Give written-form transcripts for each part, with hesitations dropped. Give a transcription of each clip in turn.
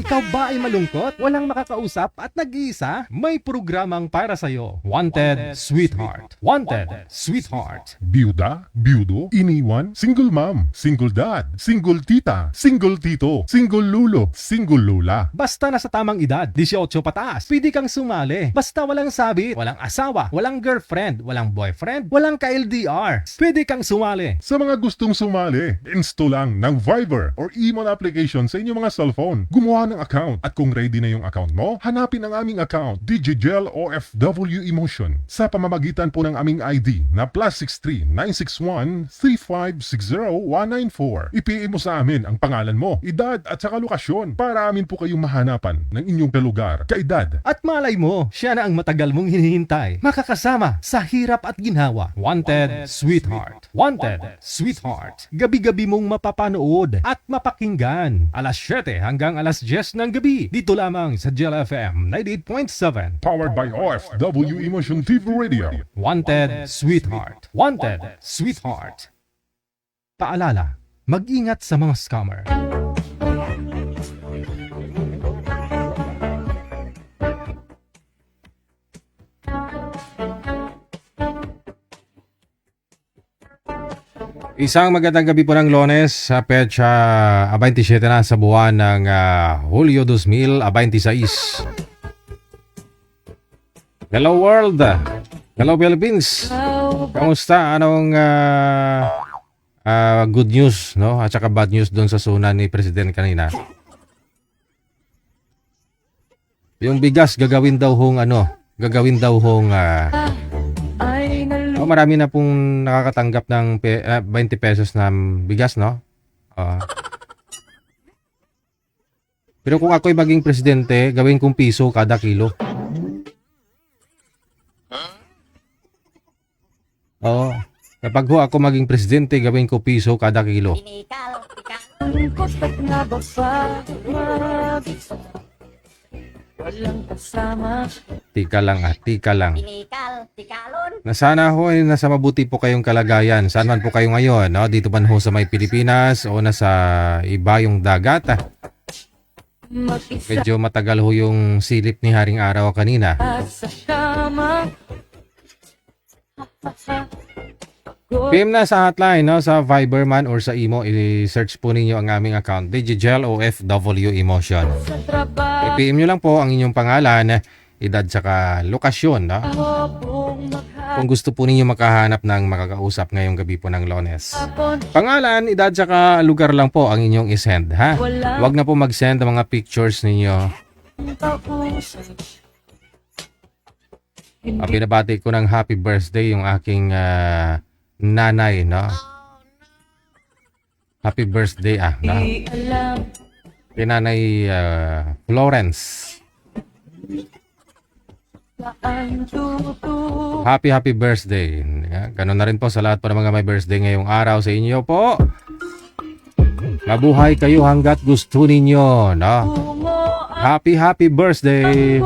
Ikaw ba ay malungkot? Walang makakausap at nag-iisa? May programang para sa'yo. Wanted Sweetheart. Wanted Sweetheart. Byuda, byudo, iniwan, single mom, single dad, single tita, single tito, single lulo, single lula. Basta nasa tamang edad, 18 pataas, pwede kang sumali. Basta walang sabit, walang asawa, walang girlfriend, walang boyfriend, walang ka-LDR. Pwede kang sumali. Sa mga gustong sumali, install lang ng Viber or email application sa inyong mga cellphone. Gumawa ng account at kung ready na yung account mo, hanapin ang aming account, Digigel OFW Emotion, sa pamamagitan po ng aming ID na +63 961 3560 194. I-PM mo sa amin ang pangalan mo, edad at saka lokasyon para amin po kayong mahanapan ng inyong kalugar, kaedad. At malay mo, siya na ang matagal mong hinihintay. Makakasama sa hirap at ginhawa. Wanted Sweetheart. Wanted Sweetheart. Gabi-gabi mong mapapanood at mapakinggan. Alas 7 hanggang alas 10 ng gabi. Dito lamang sa Gel FM 98.7. Powered by OFW Emotion TV Radio. Wanted Sweetheart. Wanted Sweetheart. Paalala, mag-ingat sa mga scammer. Isang magandang gabi po ng Lunes sa petsa 27 na sa buwan ng Hulyo 2026. Hello world! Hello Philippines! Kamusta? Anong good news, no? At saka bad news doon sa suna ni President kanina? Yung bigas gagawin daw hong marami na pong nakakatanggap ng 20 pesos na bigas, no? Pero kung ako'y maging presidente, gawin kong piso kada kilo. Oo. Kapag ako maging presidente, gawin ko piso kada kilo. Tika lang. Nasana ho ay nasa mabuti po kayong kalagayan. Saan man po kayo ngayon, no? Dito man ho sa may Pilipinas o nasa iba yung dagat. Medyo matagal ho yung silip ni Haring Araw kanina. PM na sa hotline, no? Sa Viber man or sa Imo, i-search po ninyo ang aming account, Digigel OFW Emotion. I-PM nyo lang po ang inyong pangalan, edad saka lokasyon, no? Kung gusto po ninyo makahanap ng makakausap ngayong gabi po ng Lunes. Pangalan, edad saka lugar lang po ang inyong isend, ha? Huwag na po mag-send ang mga pictures ninyo. Binabati ko ng happy birthday yung aking nanay, no? Happy birthday, no? Kay Nanay Florence. Happy birthday. Ganun na rin po sa lahat po ng mga may birthday ngayong araw sa inyo po. Mabuhay kayo hanggat gusto ninyo, no? Happy birthday.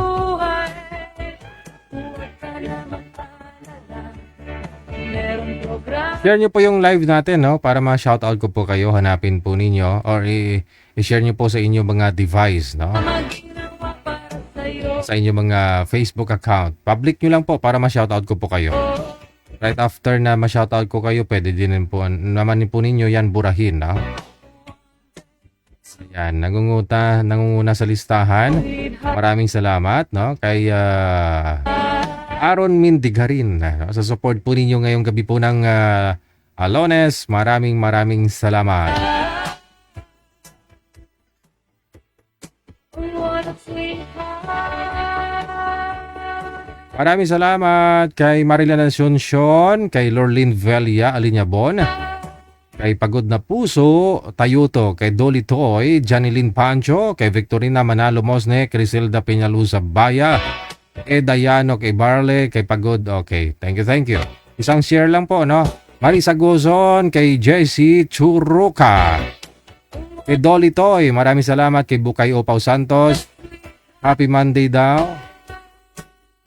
Share nyo po yung live natin, no? Para ma-shoutout ko po kayo. Hanapin po ninyo or i-share nyo po sa inyo mga device, no? Sa inyo mga Facebook account. Public nyo lang po para ma-shoutout ko po kayo. Right after na ma-shoutout ko kayo, pwede din po naman po ninyo yan burahin, no? Ayan, nangunguna sa listahan. Maraming salamat, no? Kay Aaron Mindigarin, no? Sa support po ninyo ngayong gabi po ng Lunes. Maraming salamat. Maraming salamat kay Marilan Asuncion, kay Lorlin Velia Alinyabon, kay Pagod na Puso Tayuto, kay Dolly Toy, Janilyn Pancho, kay Victorina Manalo Mosne, Criselda Peñalusa Baya, kay Dayano, kay Barley, kay Pagod. Okay, thank you. Isang share lang po, no? Marisa Gozon, kay JC Churuka, kay Dolly Toy, maraming salamat, kay Bukay Opaw Santos, happy Monday daw.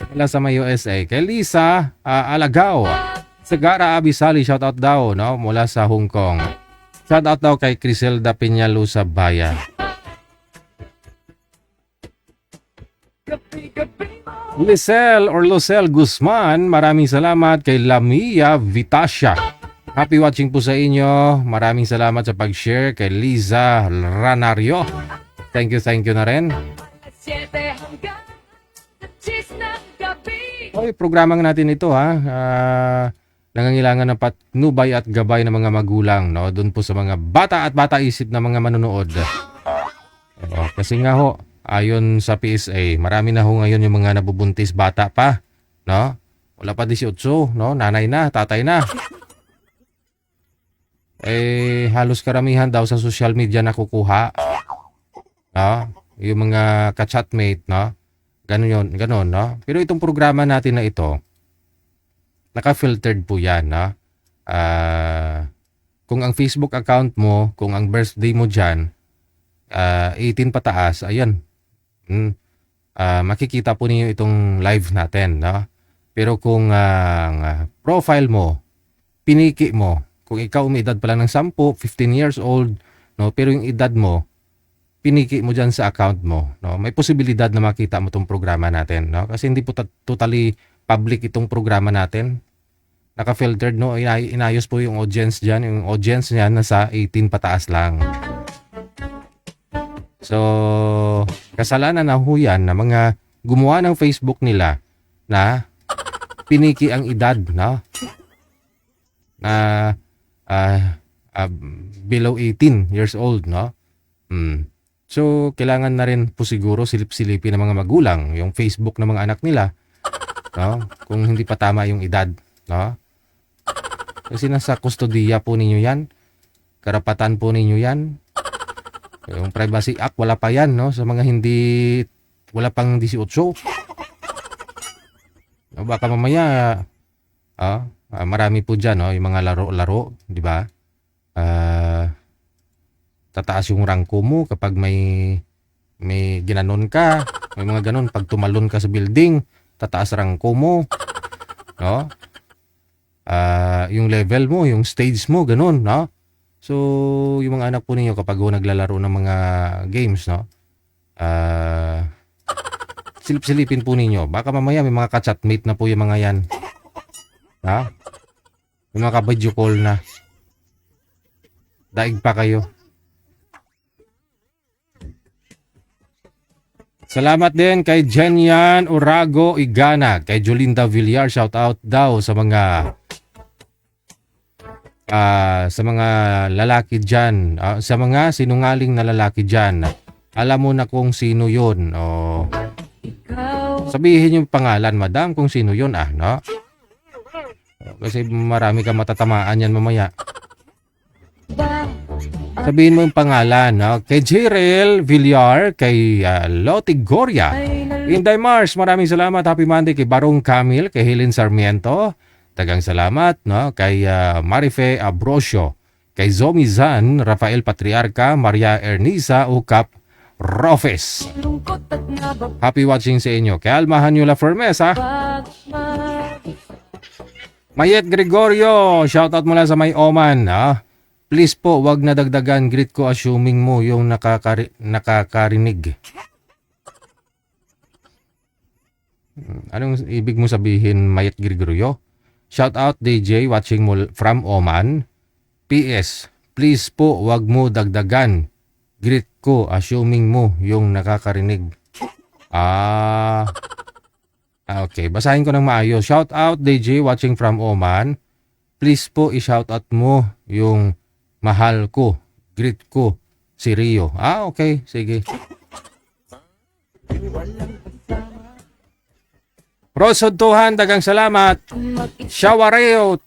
Mula sa may USA, kay Lisa Alagao, Sagara Abisali, shoutout daw, no? Mula sa Hong Kong. Shoutout daw kay Criselda Peñalusa Baya. Lucel Guzman, maraming salamat. Kay Lamia Vitasha, happy watching po sa inyo. Maraming salamat sa pag-share. Kay Liza Ranario, thank you na rin. Okay, programang natin ito ha. Nangangailangan ng patnubay at gabay ng mga magulang, no? Doon po sa mga bata at bata isip na mga manonood. Kasi nga ho, ayon sa PSA, marami na ho ngayon yung mga nabubuntis bata pa, no? Wala pa 18, no? Nanay na, tatay na. Halos karamihan daw sa social media na kukuha. No? Yung mga ka-chatmate, no? Ganon, no? Pero itong programa natin na ito, naka-filtered po yan, no? Kung ang Facebook account mo, kung ang birthday mo dyan, 18 pataas, ayan. Makikita po niyo itong live natin, no? Pero kung ang profile mo, piniki mo, kung ikaw may edad pa lang ng 10, 15 years old, no? Pero yung edad mo, piniki mo dyan sa account mo, no? May posibilidad na makita mo itong programa natin, no? Kasi hindi po totally public itong programa natin. Naka-filtered, no? Inayos po yung audience dyan. Yung audience niyan nasa 18 pataas lang. So, kasalanan na ho yan na mga gumawa ng Facebook nila na piniki ang edad, no? Na below 18 years old, no? So, kailangan na rin po siguro silip-silipin ng mga magulang yung Facebook ng mga anak nila, no? Kung hindi pa tama yung edad, no? Kasi nasa kustodiya po ninyo yan. Karapatan po ninyo yan. Yung Privacy Act, wala pa yan, no? Sa mga hindi, wala pang 18. No, baka mamaya, marami po dyan, no? Yung mga laro-laro, di ba? Tataas yung rangko mo kapag may ginanon ka. May mga ganon. Pag tumalon ka sa building, tataas rangko mo. No? Yung level mo, yung stage mo, ganon, no? So, yung mga anak po ninyo kapag naglalaro ng mga games, no? Silip-silipin po ninyo. Baka mamaya may mga ka-chatmate na po yung mga yan. Ha? May mga ka-video call na. Daig pa kayo. Salamat din kay Jenyan Urago Igana, kay Jolinda Villar, shout out daw sa mga lalaki diyan, sa mga sinungaling na lalaki diyan. Alam mo na kung sino 'yon. Sabihin yung pangalan, madam, kung sino 'yon, no? Kasi marami kang matatamaan yan mamaya. Sabihin mo yung pangalan, no? Kay Jirel Villar, kay Loti Goria, Inday Mars, maraming salamat. Happy Monday kay Barong Camil, kay Helen Sarmiento, tagang salamat, no? Kay Marife Abrosio, kay Zomi Zan, Rafael Patriarca, Maria Ernisa Ukap Rofes. Happy watching sa inyo. Kay Alma Hanyula Fermes, ha? Mayet Gregorio, shoutout mula sa May Oman, ha? Please po, wag na dagdagan. Greet ko assuming mo yung nakakarinig. Anong ibig mo sabihin, Mayet Gregorio? Shout out DJ watching mo from Oman. PS, please po, wag mo dagdagan. Greet ko assuming mo yung nakakarinig. Okay, basahin ko ng maayos. Shout out DJ watching from Oman. Please po, i-shout out mo yung mahal ko, greet ko, si Rio. Okay, sige. Rosod Tuhan, dagang salamat. Shawarout,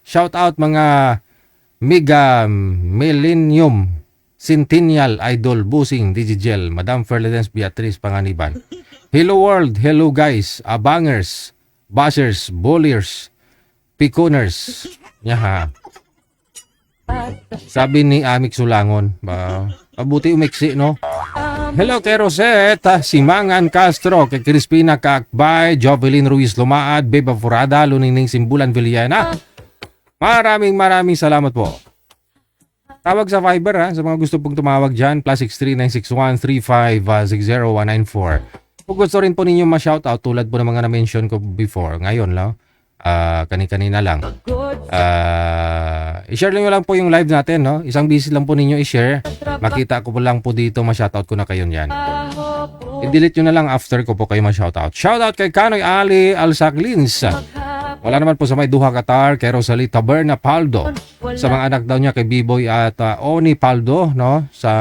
shout out mga Mega Millennium, Centennial, Idol, Busing, Digigel, Madam Ferladens Beatrice Panganiban. Hello world, hello guys, abangers, bashers, bulliers, Piconers. Yaha. Sabi ni Amik Sulangon. Mabuti umiksi, no? Hello kay Rosetta, Simangan Castro, kay Crispina Kaakbay, Jovelyn Ruiz Lumaad, Beba Furada, Lunining Simbulan Villena. Maraming salamat po. Tawag sa Viber ha, sa mga gusto pong tumawag dyan, +6396135609194. Kung gusto rin po ninyo ma-shoutout tulad po ng mga na-mention ko before, ngayon lang, kani-kanina lang. I-share nyo lang po yung live natin, no? Isang busy lang po ninyo i-share. Makita ko po lang po dito, ma-shoutout ko na kayo yan. I-delete nyo na lang after ko po kayo ma-shoutout. Shoutout kay Kanoy Ali Alsaglins. Wala naman po sa may Duha Qatar, kay Rosalie Taberna Paldo. Sa mga anak daw niya kay Biboy at Oni Paldo, no? Sa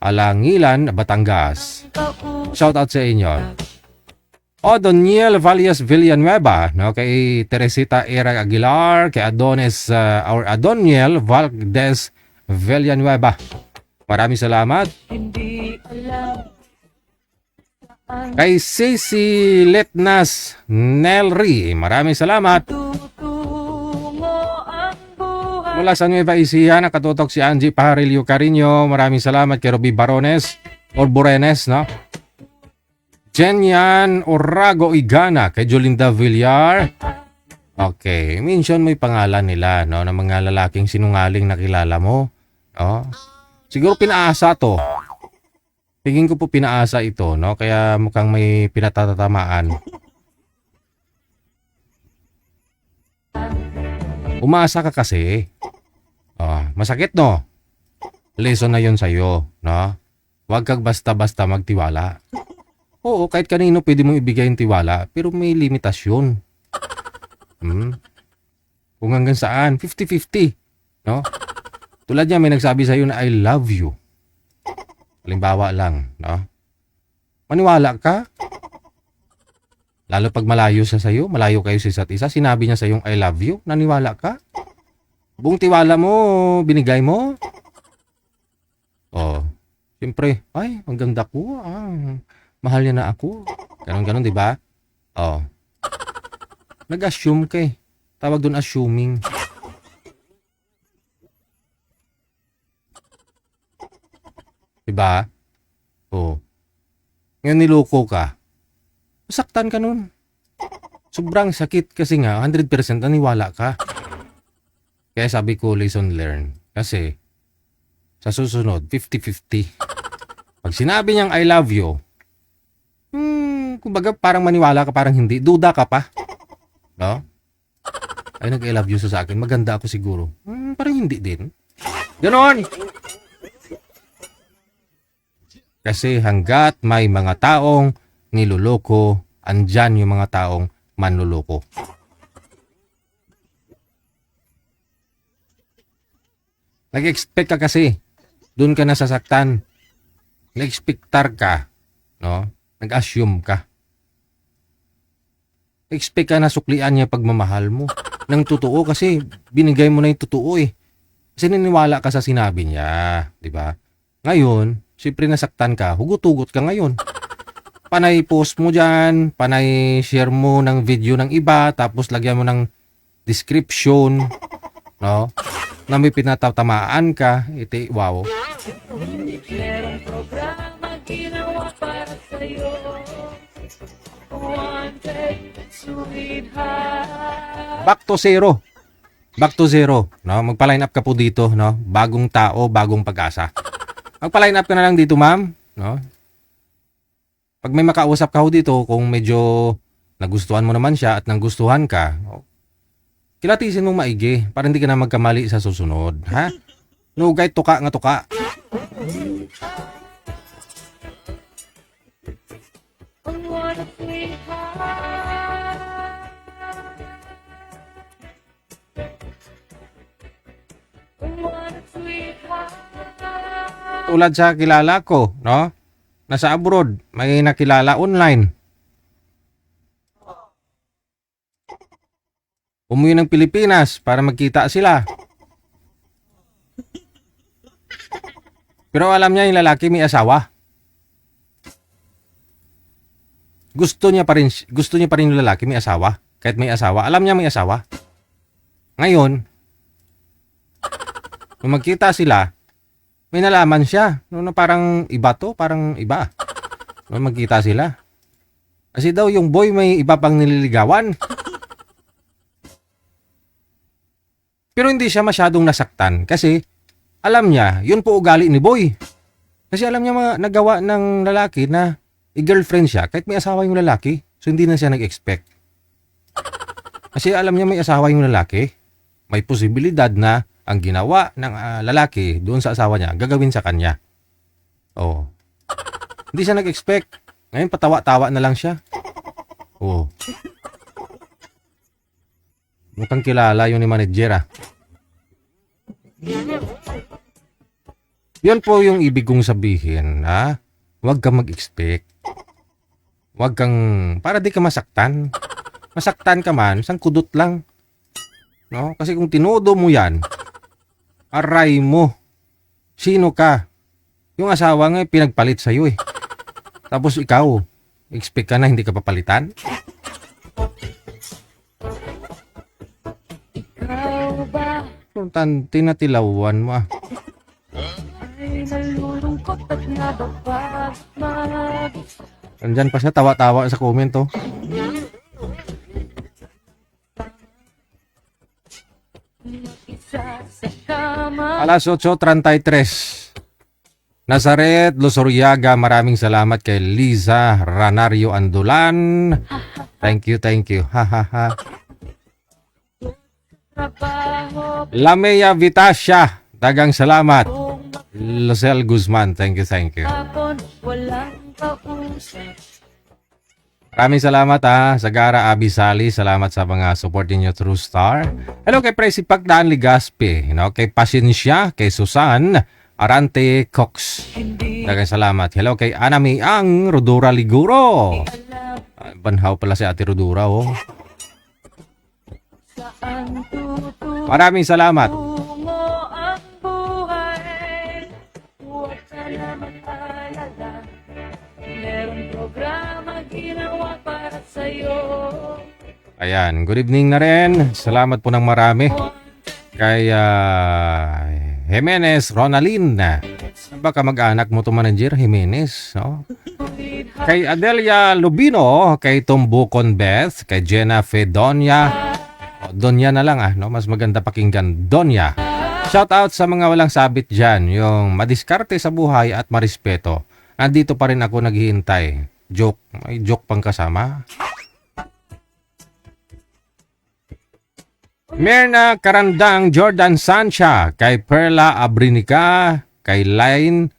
Alangilan, Batangas. Shoutout sa inyo. Odoniel Valles Villanueva, no? Kay Teresita Era Aguilar, kay Adonis or Adoniel Valdez Villanueva. Maraming salamat. Kay Ceci Letnas Nelry, maraming salamat. Mula sa Nueva Ecija, nakatutok si Angie Pajarillo Carino, maraming salamat. Kay Roby Barones or Borenes, no? Jenyan Orago Igana, kay Jolinda Villar. Okay, mention mo yung pangalan nila, no? Ng mga lalaking sinungaling na kilala mo. Oh. Siguro pinaasa to. Tingin ko po pinaasa ito, no? Kaya mukhang may pinatatamaan. Umaasa ka kasi. Oh, masakit, no? Lesson na yun sa'yo, no? Huwag kang basta-basta magtiwala. Oo, kahit kanino pwede mong ibigay yung tiwala, pero may limitasyon. Kung hanggang saan, 50-50, no? Tulad niya, may nagsabi sa'yo na I love you. Halimbawa lang, no? Maniwala ka? Lalo pag malayo siya sa'yo, malayo kayo sa isa't isa, sinabi niya sa'yo I love you, naniwala ka? Buong tiwala mo, binigay mo? Oh, siyempre, ay, ang ganda ko, mahal niya na ako. Ganon-ganon, di ba? Oh. Nag-assume ka eh. Tawag doon assuming. Diba? Oh. Ngayon niloko ka. Masaktan ka nun. Sobrang sakit kasi nga, 100% naniwala ka. Kaya sabi ko, lesson learned. Kasi, sa susunod, 50-50. Pag sinabi niyang I love you, kumbaga parang maniwala ka, parang hindi. Duda ka pa. No? Ay, nag-I love you sa akin. Maganda ako siguro. Parang hindi din. Ganon! Kasi hanggat may mga taong niloloko, andyan yung mga taong manloloko. Nag-expect ka kasi. Doon ka nasasaktan. Nag-expectar ka. No? Nag-assume ka. Expect ka na suklian niya pagmamahal mo. Nang totoo kasi binigay mo na yung totoo eh. Kasi niniwala ka sa sinabi niya. Diba? Ngayon, siyempre nasaktan ka, hugot-hugot ka ngayon. Panay post mo dyan, panay share mo ng video ng iba, tapos lagyan mo ng description, no? Na may pinatatamaan ka, iti, wow. Merong programa ginawa para sa'yo. Wanted, sweetheart. Back to zero. Back to zero, no? Magpa-line up ka po dito, no? Bagong tao, bagong pag-asa. Magpa-line up ka na lang dito, ma'am, no? Pag may makausap ka ho dito, kung medyo nagustuhan mo naman siya at nagustuhan ka, kilatisin mong maigi para hindi ka na magkamali sa susunod, ha? No, kahit tuka nga tuka. What a sweetheart. What a sweetheart. Tulad sa kilala ko, no? Nasa abroad, may nakilala online. Umuwi ng Pilipinas para magkita sila. Pero alam niya yung lalaki may asawa. Gusto niya pa rin yung lalaki may asawa. Kahit may asawa, alam niya may asawa. Ngayon, nung magkita sila, may nalaman siya. No, na parang iba to, parang iba. Nung magkita sila. Kasi daw yung boy may iba pang nililigawan. Pero hindi siya masyadong nasaktan kasi alam niya, yun po ugali ni Boy. Kasi alam niya mga nagawa ng lalaki na i-girlfriend siya kahit may asawa yung lalaki. So hindi na siya nag-expect. Kasi alam niya may asawa yung lalaki. May posibilidad na ang ginawa ng lalaki doon sa asawa niya, gagawin sa kanya. Oh. Hindi siya nag-expect. Ngayon patawa-tawa na lang siya. Oh. Mukhang kilala yun ni manager ah. Yun po yung ibig kong sabihin, ha? Huwag kang mag-expect. Huwag kang, para di ka masaktan. Masaktan ka man, isang kudot lang. No? Kasi kung tinodo mo yan, aray mo. Sino ka? Yung asawa nga pinagpalit sa'yo eh. Tapos ikaw, expect ka na hindi ka papalitan? Ikaw ba Tinatilawan mo ah. ay nalulungkot at nababag mag Nandyan pa siya, tawa-tawa sa comment oh. isa sa kama? Alas 8:33. Nazaret, Losoriaga, maraming salamat kay Liza Ranario Andulan. Thank you. Ha ha ha. Trabaho Lamea Vitasya, dagang salamat. kung Losel Guzman, thank you. makapon walang kausap. Maraming salamat ha. Sagara Abisali, salamat sa mga support ninyo through Star. Hello kay Presi Pagdaan Ligaspi, kay Pasensya, kay Susan Arante Cox. Hindi Dagang salamat. Hello kay Anami Ang Rodura Liguro. alam Banhaw pala si Ate Rodura oh. saan tutungo Maraming salamat. ang buhay. Huwag ka na mag-alala. Merong programa ginawa para sa'yo. Ayan, good evening na rin. Salamat po ng marami kay Jimenez Ronaldin. Baka mag-anak mo to manager Jimenez, no? Kay Adelia Lubino, kay Tumbukon Beth, kay Jenna Fedonia. Donya na lang no? Mas maganda pakinggan Donya. Shout out sa mga walang sabit dyan, yung madiskarte sa buhay at marespeto. Nandito pa rin ako naghihintay. Joke, may joke pang kasama. Mirna Karandang Jordan Sancha, kay Perla Abrinica, kay Laini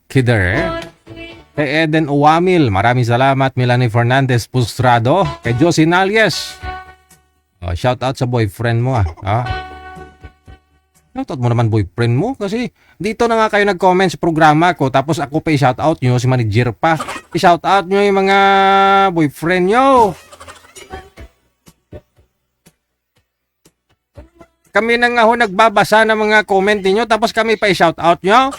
Kider, kay Eden Uwamil, maraming salamat. Melanie Fernandez Pustrado, kay Josie Nalies. Shout out sa boyfriend mo Shout out mo naman boyfriend mo kasi dito na nga kayo nag-comment sa programa ko tapos ako pa i-shout out nyo, si manager pa. I-shout out nyo yung mga boyfriend nyo. Kami na nga ho nagbabasa ng mga comment niyo tapos kami pa i-shout out nyo.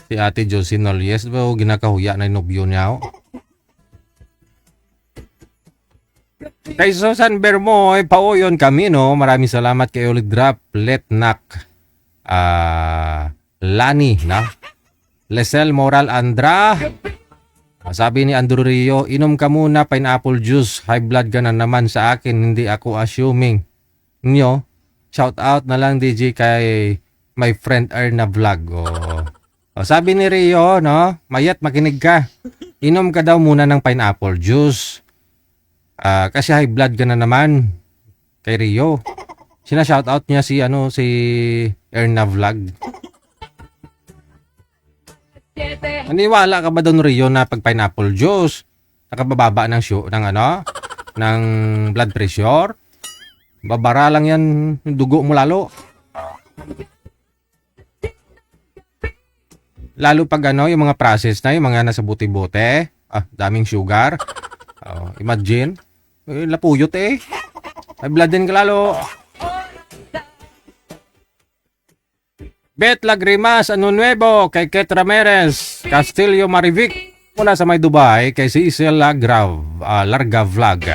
Si Ate Josie Nolies ba ginakahuya na yung nobyo niya ho? Kay Susan Bermoy, pauyon kami no. Maraming salamat kay Olidrap Letnak. Lani na. Lesel Moral Andra. Sabi ni Andrew Rio, inom ka muna pineapple juice. High blood ka na naman sa akin. Hindi ako assuming. Nyo, shout out na lang DJ kay my friend Erna Vlog. Sabi ni Rio, no, mayat makinig ka. Inom ka daw muna ng pineapple juice. Kasi high blood ka na naman kay Rio. Sina-shout out niya si Erna Vlog. Naniwala ka ba doon Rio na pag pineapple juice nakabababa ng ng blood pressure? Babara lang yan yung dugo mo lalo. Lalo pag yung mga process na yung mga nasa buti-bote, daming sugar. Imagine, lapuyot eh. May blood din ka lalo. Bet Lagrimas, Ano Nuevo, kay Ket Ramirez, Castillo Marivic, mula sa May Dubai, kay Cecil Larga Vlog.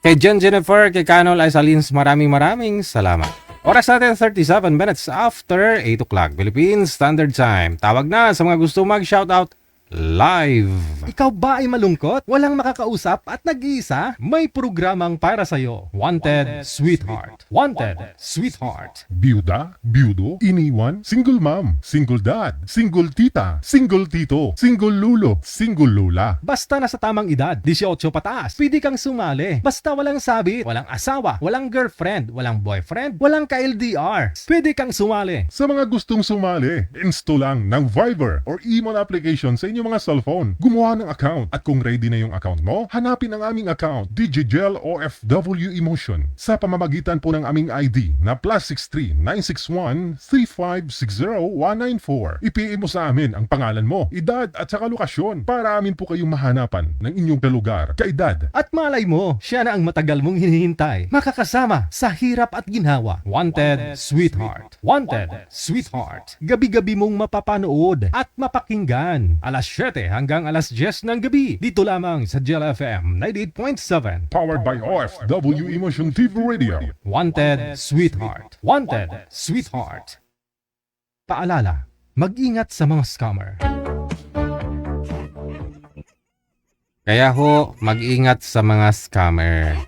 Kay Jennifer, kay Canol Aisalins, maraming salamat. Oras natin 37 minutes after 8 o'clock, Philippines Standard Time. Tawag na sa mga gusto mag-shoutout. Live. Ikaw ba ay malungkot? Walang makakausap at nag-iisa? May programang para sa'yo. Wanted Sweetheart. Wanted Sweetheart. Byuda, byudo, iniwan, single mom, single dad, single tita, single tito, single lulo, single lula. Basta nasa tamang edad, 18 pataas, pwede kang sumali. Basta walang sabit, walang asawa, walang girlfriend, walang boyfriend, walang ka-LDR. Pwede kang sumali. Sa mga gustong sumali, install lang ng Viber or Emon application sa inyong mga cellphone. Gumawa ng account at kung ready na yung account mo, hanapin ang aming account, DigiGel OFW Emotion, sa pamamagitan po ng aming ID na +63 961 3560 194. I-PM mo sa amin ang pangalan mo, edad at saka lokasyon para amin po kayong mahanapan ng inyong kalugar, kaedad. At malay mo, siya na ang matagal mong hinihintay. Makakasama sa hirap at ginhawa. Wanted Sweetheart. Wanted Sweetheart. Gabi-gabi mong mapapanood at mapakinggan. Alas 7 hanggang alas 10 ng gabi. Dito lamang sa Gel FM 98.7. Powered by OFW Emotion TV Radio. Wanted Sweetheart. Wanted Sweetheart. Paalala, mag-ingat sa mga scammer. Kaya ho, mag-ingat sa mga scammer.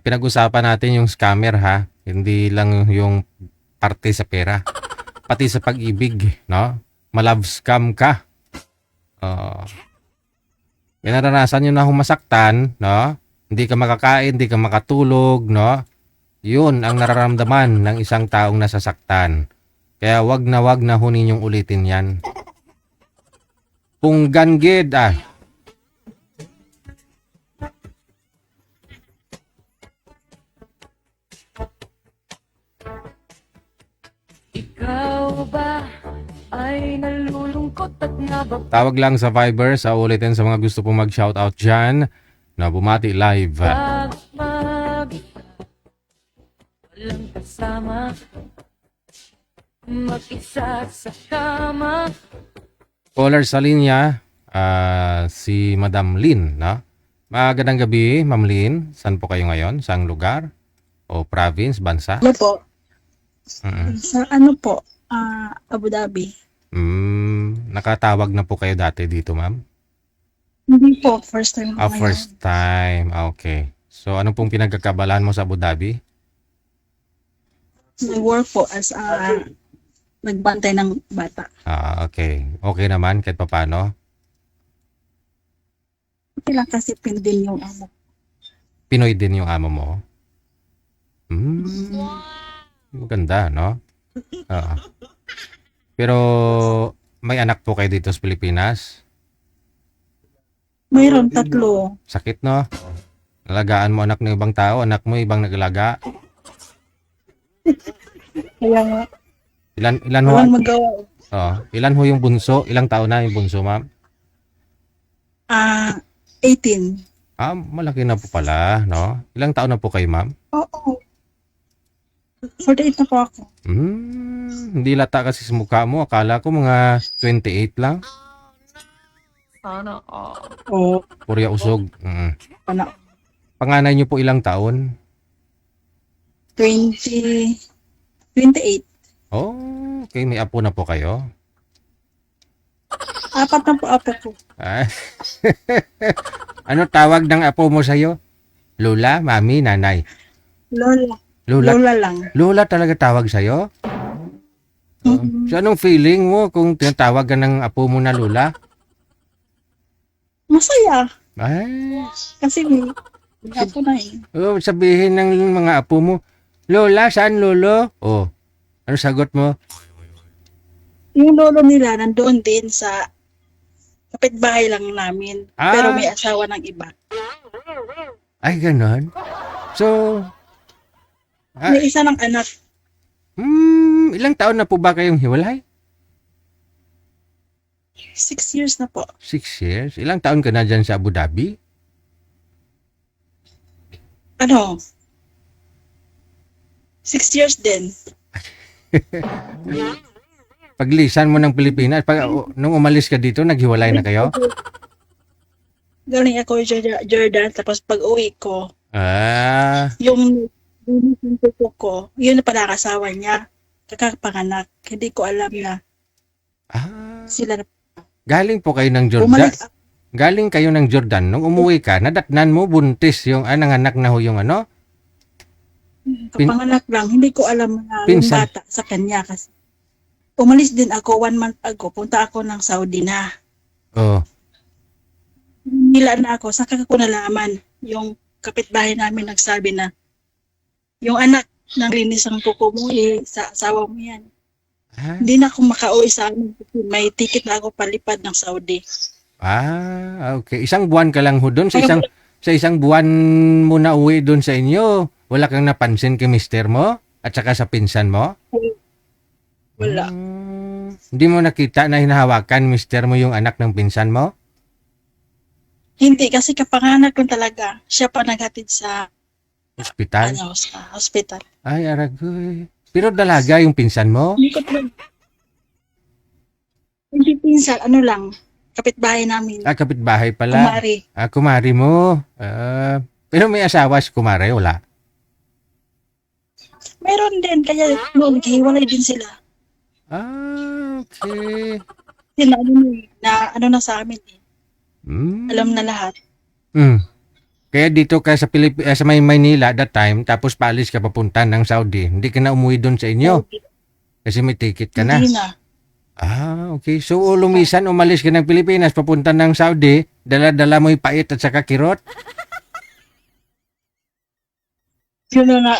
Pinag-usapan natin yung scammer ha. Hindi lang yung parte sa pera. Pati sa pag-ibig, no? Malove scam ka. Naranasan nyo na humasaktan, no? Hindi ka makakain, hindi ka makatulog, no? Yun ang nararamdaman ng isang taong nasasaktan. Kaya wag na hunin yung ulitin yan. Punggan gid ah. Ikaw ba ay nalulungkot at nabab... Tawag lang sa Viber sa ulitin sa mga gusto pong mag-shoutout dyan na bumati live. Walang kasama, mag-isa sa kama. Caller sa linya, si Madam Lynn, no? Magandang gabi, Ma'am Lynn. Saan po kayo ngayon? Saang lugar? O province, bansa? Ano po? Mm. Sa ano po? Abu Dhabi. Nakatawag na po kayo dati dito, ma'am? Hindi po, first time ko ngayon. First time. Okay. So, ano pong pinagkakabalaan mo sa Abu Dhabi? Nag-work po as nagbantay ng bata. Okay. Okay naman, kahit paano. Okay lang kasi pindin yung amo. Pinoy din yung amo mo? Maganda, no? Pero, may anak po kayo dito sa Pilipinas? Mayroon 3. Sakit, no? Nalagaan mo anak ng ibang tao, anak mo ibang nagalaga. Kaya nga, Ilan ho? walang magawa. Ilan ho yung bunso? Ilang taon na yung bunso, ma'am? 18. Malaki na po pala, no? Ilang taon na po kayo, ma'am? Oo. 48 na po ako. Hindi lata kasi sa mukha mo. Akala ko mga 28 lang. Sana Oo. Purya usog. Ano? Panganay niyo po ilang taon? 28. Okay, may apo na po kayo. 4 na po apo ko. Ah. Ano tawag ng apo mo sa'yo? Lola, mami, nanay? Lola. Lola, Lola lang. Lola talaga tawag sa'yo? So anong feeling mo kung tinatawag ka ng apo mo na Lola? Masaya. Ay, Kasi may apo na eh. sabihin ng mga apo mo, Lola, saan lolo? Ano sagot mo? Yung lolo nila nandoon din sa kapitbahay lang namin. Pero may asawa ng iba. Ay, ganon. So, May isa ng anak. ilang taon na po ba kayong hiwalay? 6 years na po. 6 years? Ilang taon ka na dyan sa Abu Dhabi? Ano? 6 years din. Paglisan mo ng Pilipinas, nung umalis ka dito, naghiwalay na kayo? Galing ako Jordan, tapos pag uwi ko, yung pupo ko, yun na pala kasawa niya. kakapanganak. Hindi ko alam na Ah, sila na galing po kayo ng Jordan. umalis. Galing kayo ng Jordan. Nung umuwi ka, nadatnan mo buntis yung nanganak na ho yung ano? Kapanganak lang. Hindi ko alam na yung Pinsan. bata sa kanya kasi umalis din ako 1 month ago. Punta ako ng Saudi na. Oh. Nila na ako. Saka ko nalaman yung kapitbahay namin nagsabi na yung anak ng linis ang kuko mo sa asawa mo yan. Ah, Hindi na ako makauwi sa amin kasi may ticket na ako palipad ng Saudi. okay. Isang buwan ka lang ho doon. Sa isang buwan mo na uwi doon sa inyo. Wala kang napansin kay mister mo? At saka sa pinsan mo? Wala. Hindi mo nakita na hinahawakan mister mo yung anak ng pinsan mo? Hindi kasi kapanganak lang talaga. Siya pa naghatid sa Hospital? sa hospital. Ay, aragoy. Pero dalaga yung pinsan mo? Hindi ko talaga. Hindi pinsan, ano lang, kapitbahay namin. Kapitbahay pala. Kumari. Kumari mo. Pero may asawa si kumari, wala. Meron din, kaya noon, hiwalay din sila. Okay. Sila, ano na sa amin eh. Mm. Alam na lahat. Kaya dito ka sa sa Maynila that time, tapos paalis ka papunta ng Saudi. Hindi ka na umuwi doon sa inyo kasi may ticket ka na. Hindi na. Okay. So lumisan, umalis ka ng Pilipinas papunta ng Saudi, dala-dala mo yung pait at saka kirot. Yun na nga.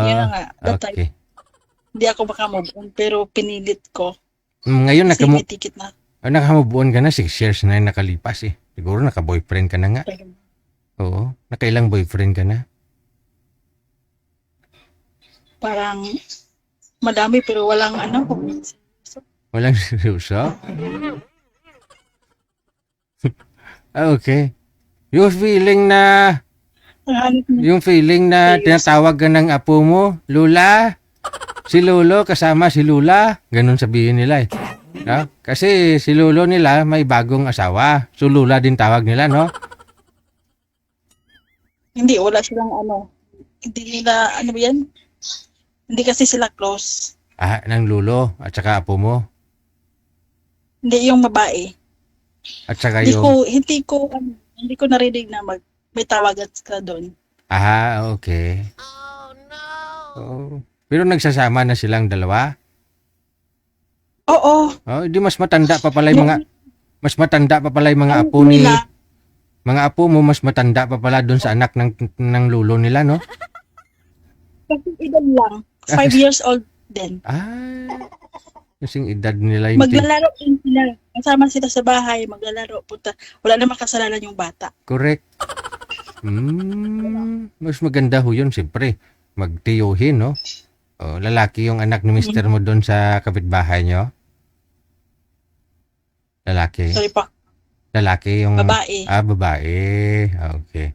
Yun na Ah, nga. That time, okay. hindi ako makamove on, pero pinilit ko. Ngayon Kasi may ticket na. nakamove on ka na, 6 years na yung nakalipas eh. Siguro naka-boyfriend ka na nga. Oo. Nakailang boyfriend ka na? Parang madami pero walang ano. Walang seryoso? Okay. Yung feeling na tinatawag ka ng apo mo, Lula, si Lolo kasama si Lula, ganun sabihin nila eh. No? Kasi si Lolo nila may bagong asawa, so Lula din tawag nila, no? Hindi, wala silang ano. Hindi nila, ano ba yan? Hindi kasi sila close. Ng Lolo at saka apo mo Hindi yung babae. at saka Hindi yung... hindi ko narinig na may tawagan ka doon. Okay. Oh. Pero nagsasama na silang dalawa? Oo. Di mas matanda pa pala yung mga apo ni... nila, Mga apo mo mas matanda pa pala doon sa anak ng lulo nila, no? kasi edad lang. 5 years old din. Kasing edad nila yung... Maglalaro din sila. Kasama sila sa bahay, maglalaro. Punta. Wala namang kasalanan yung bata. Correct. Mas maganda ho yun, siyempre. Magtiyuhin, no? Lalaki yung anak ni mister mo doon sa kapitbahay nyo? Lalaki? Sorry pa. Lalaki yung... Babae. Babae. Okay.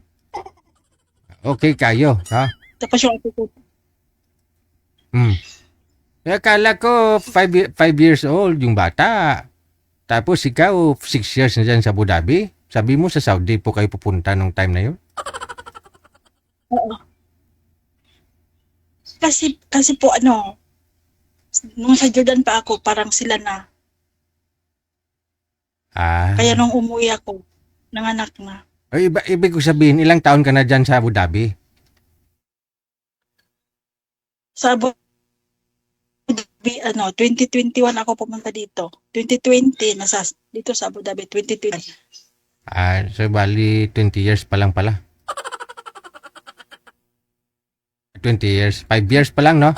Okay kayo, ha? Tapos yung apo ko. Akala ko 5 years old yung bata. Tapos ikaw 6 years na dyan sa Abu Dhabi. Sabi mo sa Saudi po kayo pupunta nung time na yun? Oo. Kasi po ano, nung sa Jordan pa ako, parang sila na. Kaya nung umuwi ako, nanganak na. Ibig ko sabihin, ilang taon ka na dyan sa Abu Dhabi? Sa Abu Dhabi, 2021 ako pumunta dito. 2020, dito sa Abu Dhabi, 2020. So bali 20 years pa lang pala. 20 years, 5 years pa lang, no?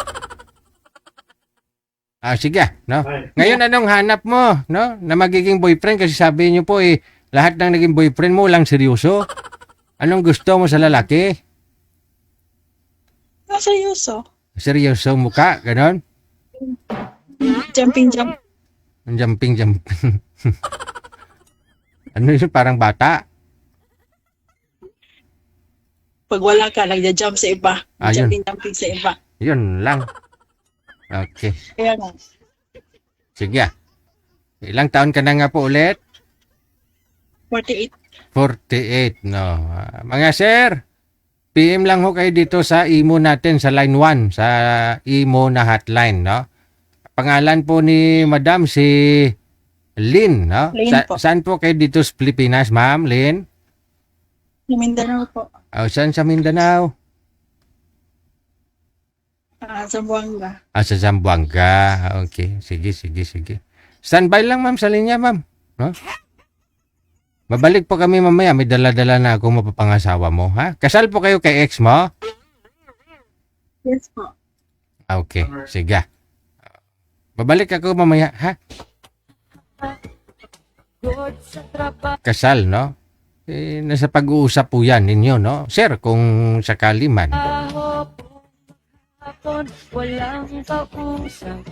Sige, no? Ngayon, anong hanap mo, no? Na magiging boyfriend kasi sabi niyo po lahat ng naging boyfriend mo lang seryoso. Anong gusto mo sa lalaki? Seryoso. Seryoso mukha, ganon? Jumping. Jumping. Ano yun, parang bata? Pag wala ka, nagja-jump sa iba. Yun. Jumping sa iba. Yun lang. Okay. Kaya nga. Sige. Ilang taon ka na nga po ulit? 48. 48, no. Mga sir, PM lang ho kayo dito sa imo natin sa line 1, sa imo na hotline, no? Pangalan po ni Madam si Lynn, no? Lynn po. Saan po kayo dito sa Pilipinas, Ma'am Lynn? Sa Mindanao po. Oh, saan sa Mindanao? Zamboanga. Sa Zamboanga. Okay, sige. Standby lang, ma'am, sa linya, ma'am. No? Babalik po kami mamaya. May dala-dala na ako mapapangasawa mo, ha? Kasal po kayo kay ex mo? Yes po. Okay, sige. Babalik ako mamaya, ha? Good sa trabaho. Kasal, no? Nasa pag-uusap po yan ninyo, no? Sir, kung sakali man. Hapon, walang kausap.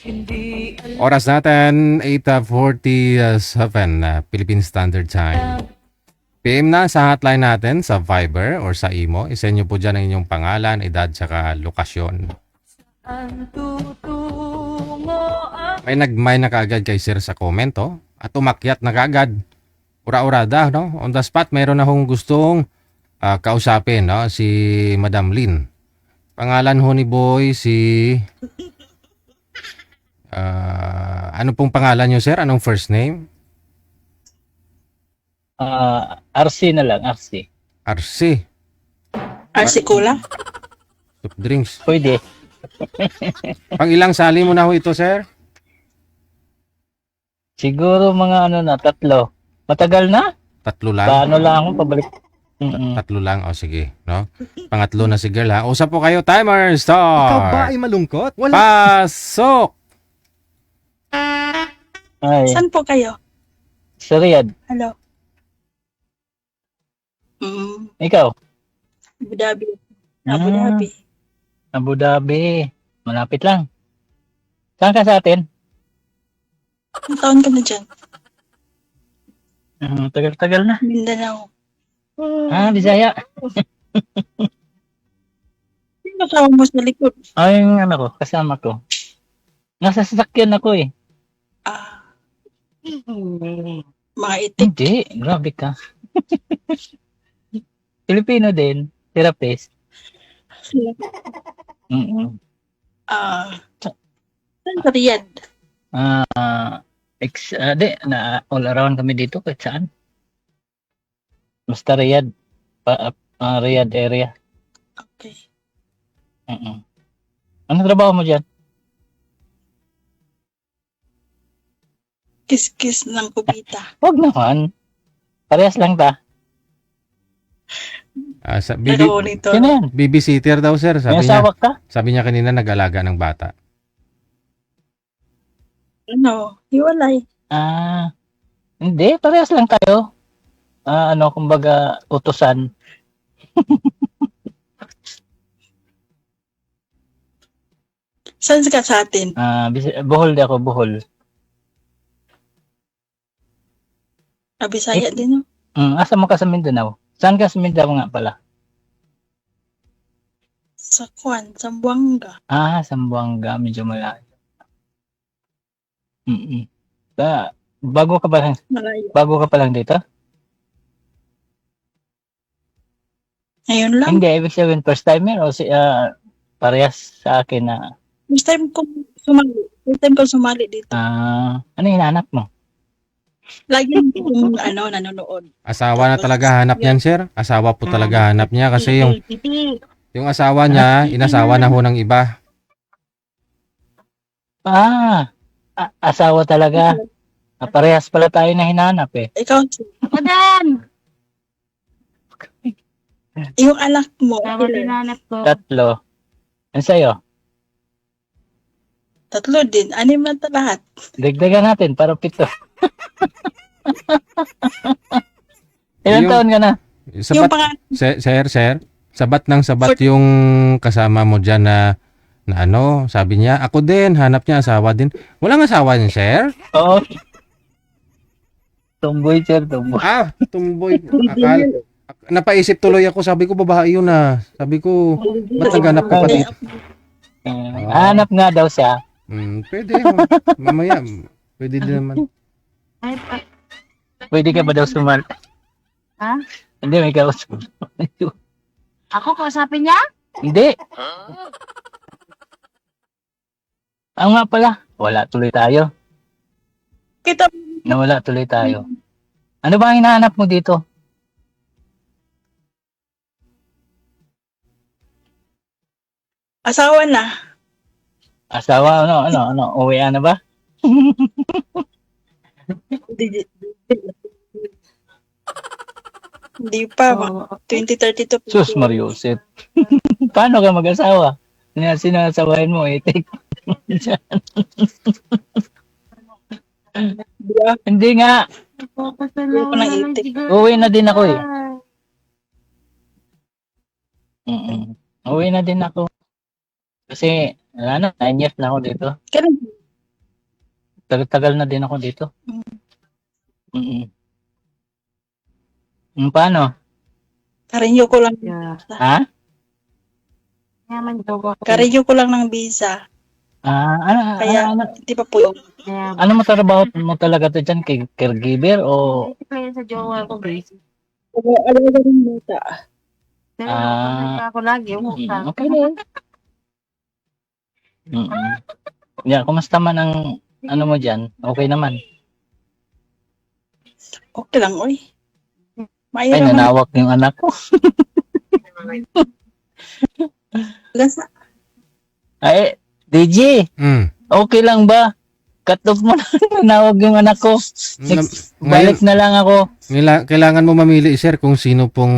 Hindi alam Oras natin, 8:47 Philippine Standard Time. PM na sa hotline natin sa Viber or sa Imo. Isend nyo po dyan ang inyong pangalan, edad, saka lokasyon. ang tutungo ang May na kaagad kay sir sa komento at umakyat na kaagad. Ura-urada, no? On the spot, mayroon na hong gustong kausapin, no? Si Madam Lynn. Pangalan ho ni Boy si... ano pong pangalan nyo, sir? Anong first name? RC na lang, RC. RC. Arsikula? Soft drinks. Pwede. Pang ilang sali mo na ho ito, sir? Siguro mga 3. Matagal na? 3 lang? Paano lang ako pabalik? Tatlo lang. O, sige. No? Pangatlo na si girl, ha? Usap po kayo. Timer, start! Ikaw ba ay malungkot? Wala. Pasok! Ay, Saan po kayo? sa Riyadh. Hello? Ikaw? Abu Dhabi. Abu Ah. Dhabi. Abu Dhabi. Malapit lang. Saan ka sa atin? Ang taon ka na dyan? Tagal-tagal na. Mindanao. Bisaya. Sino kasama mo sa likod? Ay, yung kasama ko. Nasa sasakyan ako eh. Mga itik. Hindi, grabe ka. Filipino din, therapist. Saan sa Riyadh? All around kami dito kahit saan. Basta Riyadh, Riyadh area. Okay. Ano trabaho mo dyan? Kiss-kiss ng kubita. Huwag naman. Parehas lang ta. Sa Nag-monitor. Sino yan? babysitter daw, sir. May asawa ka? Sabi niya kanina nag-alaga ng bata. Ano? Hiwalay. Hindi. Parehas lang kayo. Kumbaga, utusan. Saan ka sa atin? Bohol di ako, Bohol. Bisaya din, no? Asa mo ka sa Mindanao? Saan ka sa Mindanao nga pala? Sa Kwan, Zamboanga. Zamboanga. Medyo malayo. Bago ka pa lang dito? Ngayon lang. Hindi, ibig sabihin first timer o parehas sa akin na First time ko sumali dito. ano hinahanap mo? Lagi kong nanonood. Asawa na talaga hanap niyan, sir. Asawa po talaga hanap niya kasi yung asawa niya, inasawa na ho ng iba. Asawa talaga. Parehas pala tayo na hinahanap eh. Ikaw, yung anak mo, ilan? 3. Ano sa'yo? 3 din. 6 na lahat. Dagdagan natin para 7. Ilan Yung- taon ka na? Yung Sabat, pangalan, sir, sabat yung kasama mo dyan na sabi niya, ako din, hanap niya asawa din. Walang asawa niya, sir? Oo. Tumboy, sir. Tumboy. Tumboy. Napaisip tuloy ako, sabi ko, babae yun ah. Sabi ko, ba't naghanap ka pa dito? Hanap nga daw siya. Pwede. Mamaya, pwede din naman. Pwede ka ba daw sumali? Hindi, may kausap. Ako kausapin niya? Hindi. Nga pala. Wala tuloy tayo. Kita Nawala tuloy tayo. Ano ba ang hinahanap mo dito? asawa na. Asawa, uwi na ba? Hindi, hindi pa. 2032. Sus, Mariusip. Paano ka mag-asawa? Sinasawahin mo, itik. Hindi nga. Papasalaw Ayoko ng itik. Uwi na din ako eh. Uwi na din ako. Kasi, wala na, 9 years na ako dito. Kailan? Tagal na din ako dito. Paano? Karinyo ko lang. Yeah. Ha? Yaman daw ako. Karinyo ko lang ng visa. Kaya, hindi pa po yung Ano mo trabaho mo talaga to dyan? Caregiver o... Kasi pa yun sa jowa ko, guys. alaga ng bata. Pero Ah. ako lagi, umutang. Okay na yun. Yeah, kumusta man ang ano mo dyan? Okay naman. Okay lang, oy. Ay, Mayroon naman. nanawak yung anak ko. Gasa. Ay, DJ, Mm. okay lang ba? Cut off mo na. Nanawag yung anak ko. Ngayon, Balik na lang ako. kailangan mo mamili, sir, kung sino pong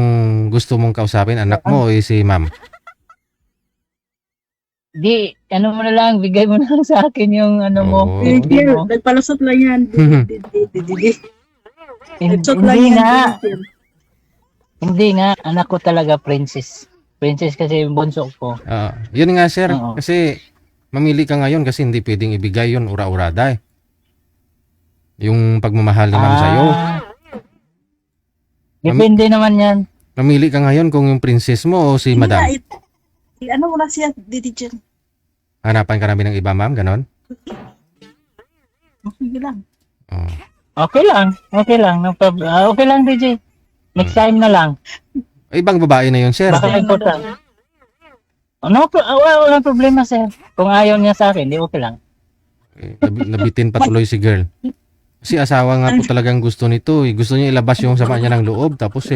gusto mong kausapin, anak mo o si ma'am. Di, ano mo na lang, bigay mo na lang sa akin yung ano mo. Oo. Hindi mo. Nagpalusot lang yan. Nagpalusot lang Hindi yan. nga. Hindi nga, anak ko talaga princess. Princess kasi yung bunso ko. Yun nga, sir. Oo. Kasi mamili ka ngayon kasi hindi pwedeng ibigay yun ura-urada eh. Yung pagmamahal ni ma'am sa'yo. Depende naman yan. Mamili ka ngayon kung yung princess mo o si madam. Ano mo na siya, Didi Jen? Hanapan ka namin ng iba, ma'am, ganon? Sige lang. Oh. Okay lang. Okay lang. No problem. Okay lang, DJ. Next time na lang. Ibang babae na yun, sir. Baka important. Walang problema, sir. Kung ayaw niya sa akin, di okay lang. Nabitin pa tuloy si girl. Kasi asawa nga po talagang gusto nito. Eh. Gusto niya ilabas yung sama niya ng loob. Tapos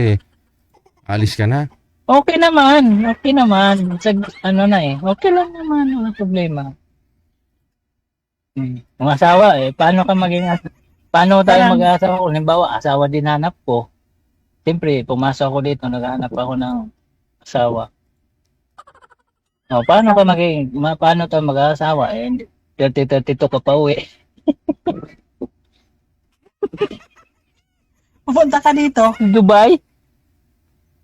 alis ka na. Okay naman. Okay naman. Ano na eh. Okay lang naman. Walang problema. Kung asawa eh. Paano tayo mag-asawa? Kung halimbawa, asawa din hanap ko. Siyempre, pumasok ako dito, naghahanap ako ng asawa. Paano tayo mag-asawa? 30-32 ka pa uwi. Pupunta ka dito. Dubai?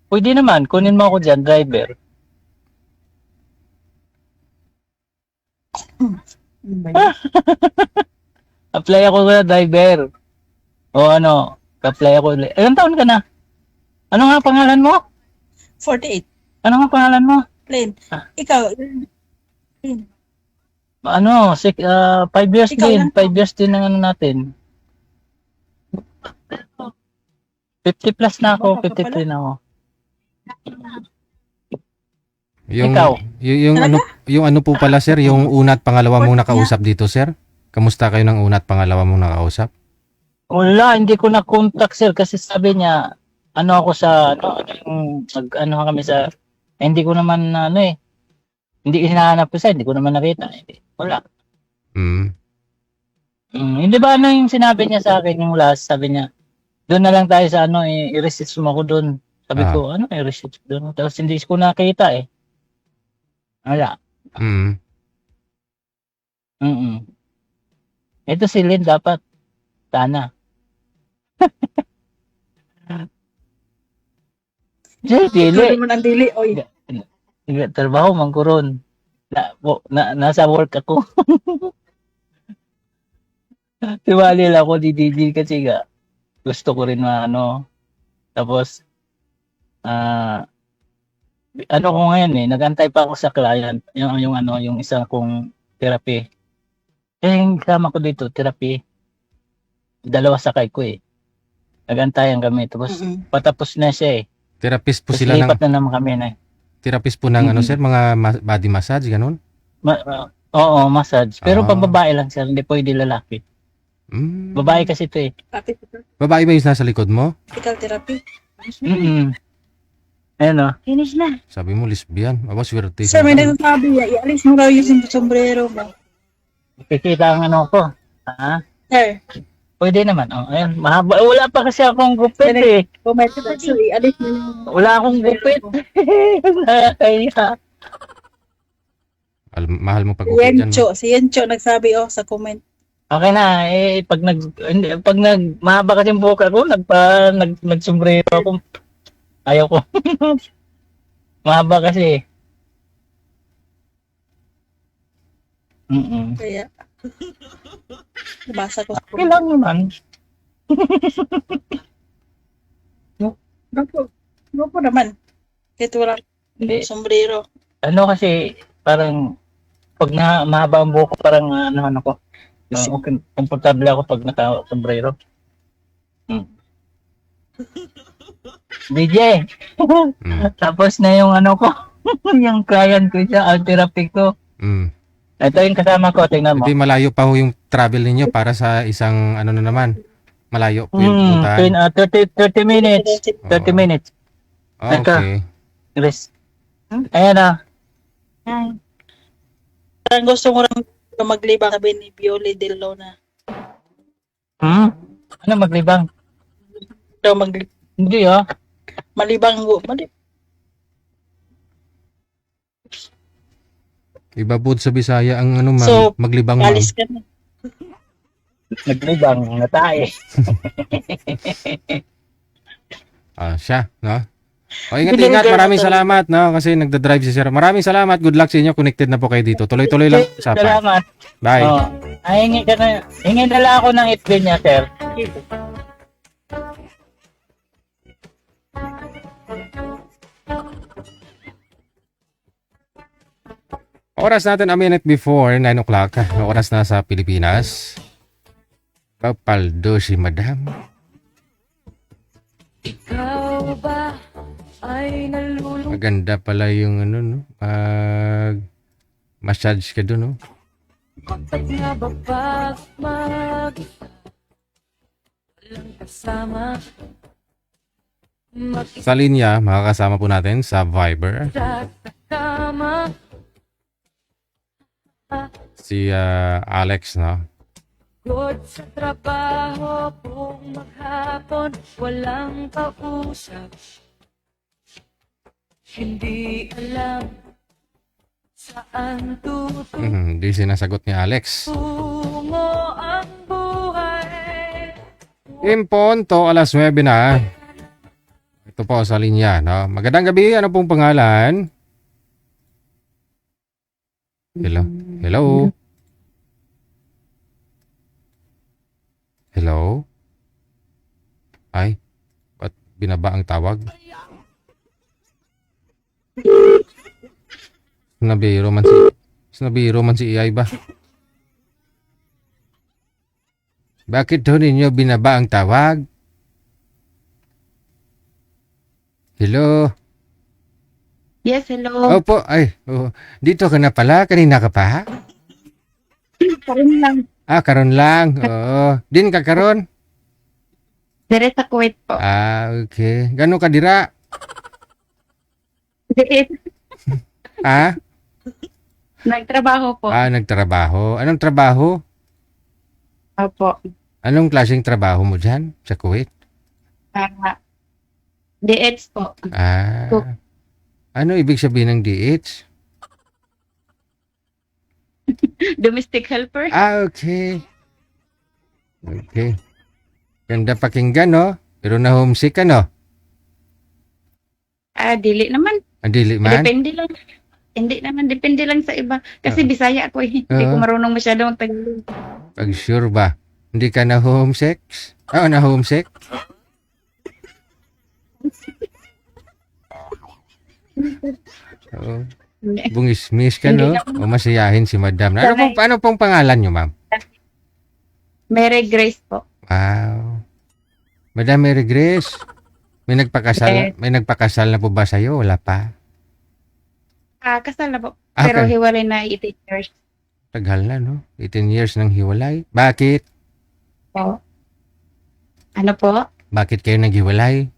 Pwede naman, kunin mo ako dyan, driver. Apply ako na driver. O ano, apply ako. Ilang taon ka na? Ano nga pangalan mo? 48. Ano nga pangalan mo? Plain. Ikaw, Ano, 5 years Ikaw din. lang. 5 years din ang ano natin. 50 plus na ako, 53 na ako. Yung, Ikaw? yung ano po pala, sir, yung una at pangalawa mong nakausap dito, sir? Kamusta kayo ng una at pangalawa mong nakausap? Wala, hindi ko na contact sir kasi sabi niya, ano ako sa, ano kami sa, hindi ko naman, hindi ko hinahanap ko sa, hindi ko naman nakita. Wala. Hindi ba ano yung sinabi niya sa akin yung last, sabi niya, doon na lang tayo sa i-research mo ako doon. Sabi ko, i-research doon? Tapos hindi ko nakita eh. Wala. Ito si Lynn dapat. Sana. Dili. mo ng dili. Oy. Trabaho man ko ron. Nasa work ako. Tiwali lang ako di kasi gusto ko rin tapos ano ko ngayon nagantay pa ako sa client yung isang kong therapy. Yung kasama ko dito therapy. Dalawa sakay ko Nagantayan kami tapos patapos na siya Therapist po Tapos sila ng lipat na naman kami na. therapist po ng ano Mhm. sir, mga body massage ganun. Oo, massage. Pero Ah. pambabae lang sir, hindi pwede lalaki. Mm. Babae kasi ito eh. Babae ba yung nasa likod mo? Physical therapy. Mm-mm. Ayun o. Finish na. Sabi mo lesbian. Aba swerte. Sir, may nagsasabi, ialis mo raw yung sombrero mo. Kikita ang ano ko. Ha? Sir, Pwede naman. Oh, ayun. Mahaba. Wala pa kasi akong gupit eh. comment ko, sir, ialis mo yung... Wala akong gupit. Nakakaya. Mahal mo pag-upit dyan. Si Yencho nagsabi sa comment. Okay na. Eh, pag mahaba kasi yung buhok ako, nagsombrero ako. Ayaw ko. Mahaba kasi. Mm-mm. Kaya, nabasa ko. Okay lang naman. Grupo naman. Kahit wala Hindi. sombrero. Ano kasi, parang, pag mahaba ang buhok ko, parang ano ko. Okay, komportable ako pag naka-sombrero. DJ! Mm. Tapos na yung ano ko, yung client ko siya, ang therapy ko. Mm. Ito yung kasama ko, tingnan mo. Hindi malayo pa ho yung travel ninyo para sa isang ano na naman. Malayo po yung puntahan. 30 minutes. 30 Oo. minutes. Ah, okay. Rest. Ayan na. Ay. Parang gusto mo lang maglibang, sabi ni Bioli Del Luna. Ano maglibang? Daw Hindi ah. malibang. Ibabod sa Bisaya ang ano So, maglibang ma'am. Alis ka na. Naglibang, natae. Siya, no? O ingat Hindi, ingat, girl, maraming ito. salamat, no? Kasi nagda-drive si Sir. Maraming salamat. Good luck sa inyo. Connected na po kayo dito. Tuloy-tuloy lang usapan. Salamat. Bye. Oh. Hingi na lang ako ng FB niya, sir. Oras natin a minute before 9 o'clock. Oras na sa Pilipinas. Papaldo si Madam. Ikaw ba ay nalulungkot Maganda pala yung ano, no? Massage ka doon, no? at nababag mag-isa? Walang kasama. Sa linya, makakasama po natin sa Viber. Mag-isa Si Alex, no? Good sa trabaho, buong maghapon, walang kausap. Hindi alam saan Hindi sinasagot ni Alex. tutungo ang buhay. Imponto, alas 9 na. Ito po sa linya, no? Magandang gabi. Ano pong pangalan? Hello? Hello? Hello? Ay, ba't binaba ang tawag? Snabiro man si Iyay ba? Bakit ho ninyo binaba ang tawag? Hello? Yes, hello. Opo, ay, dito ka na pala, kanina ka pa? Karoon lang. Karon lang, oo. Din ka karon? Dire sa Kuwait po. Okay. Gano'n ka dira? Nagtrabaho po. Nagtrabaho. Anong trabaho? Opo. Anong klaseng trabaho mo dyan sa Kuwait? DH po. Cook. Ano ibig sabihin ng DH? Domestic helper. Okay. Okay. Ganda pakinggan, no? Pero na homesick ka, no? Dili naman. Dili man? Depende lang. Hindi naman. Depende lang sa iba. Kasi Bisaya ako eh. Hindi ko marunong masyado mag-Tagalog. Pag sure ba? Hindi ka na homesick? Na homesick? Oo. Bungis-mis ka, no? O masiyahin si madam. Ano pong pangalan nyo, ma'am? Mary Grace po. Wow. Madam Mary Grace, May nagpakasal na po ba sa'yo? Wala pa? Kasal na po. Ah, Pero okay. hiwalay na 18 years Tagal na, no? 18 years nang hiwalay. Bakit? po. Ano po? Bakit kayo naghiwalay?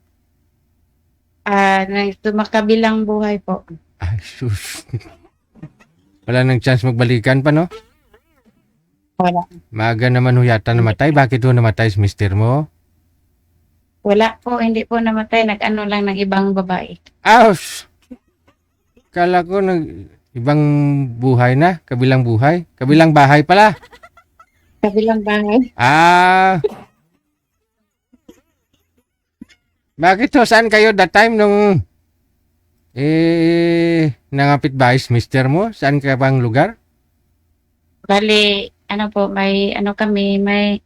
Makabilang buhay po. Ay, sus. Wala nang chance magbalikan pa, no? Wala. Maaga naman ho yata namatay. Bakit ho namatay si mister mo? Wala po, hindi po namatay. Nag-ano lang ng ibang babae. Ouch! Kala ko ibang buhay na. Kabilang buhay. Kabilang bahay pala. Kabilang bahay. Ah! Bakit ho? Saan kayo that time nung nangapit bahay si mister mo? Saan ka bang lugar? Bali, may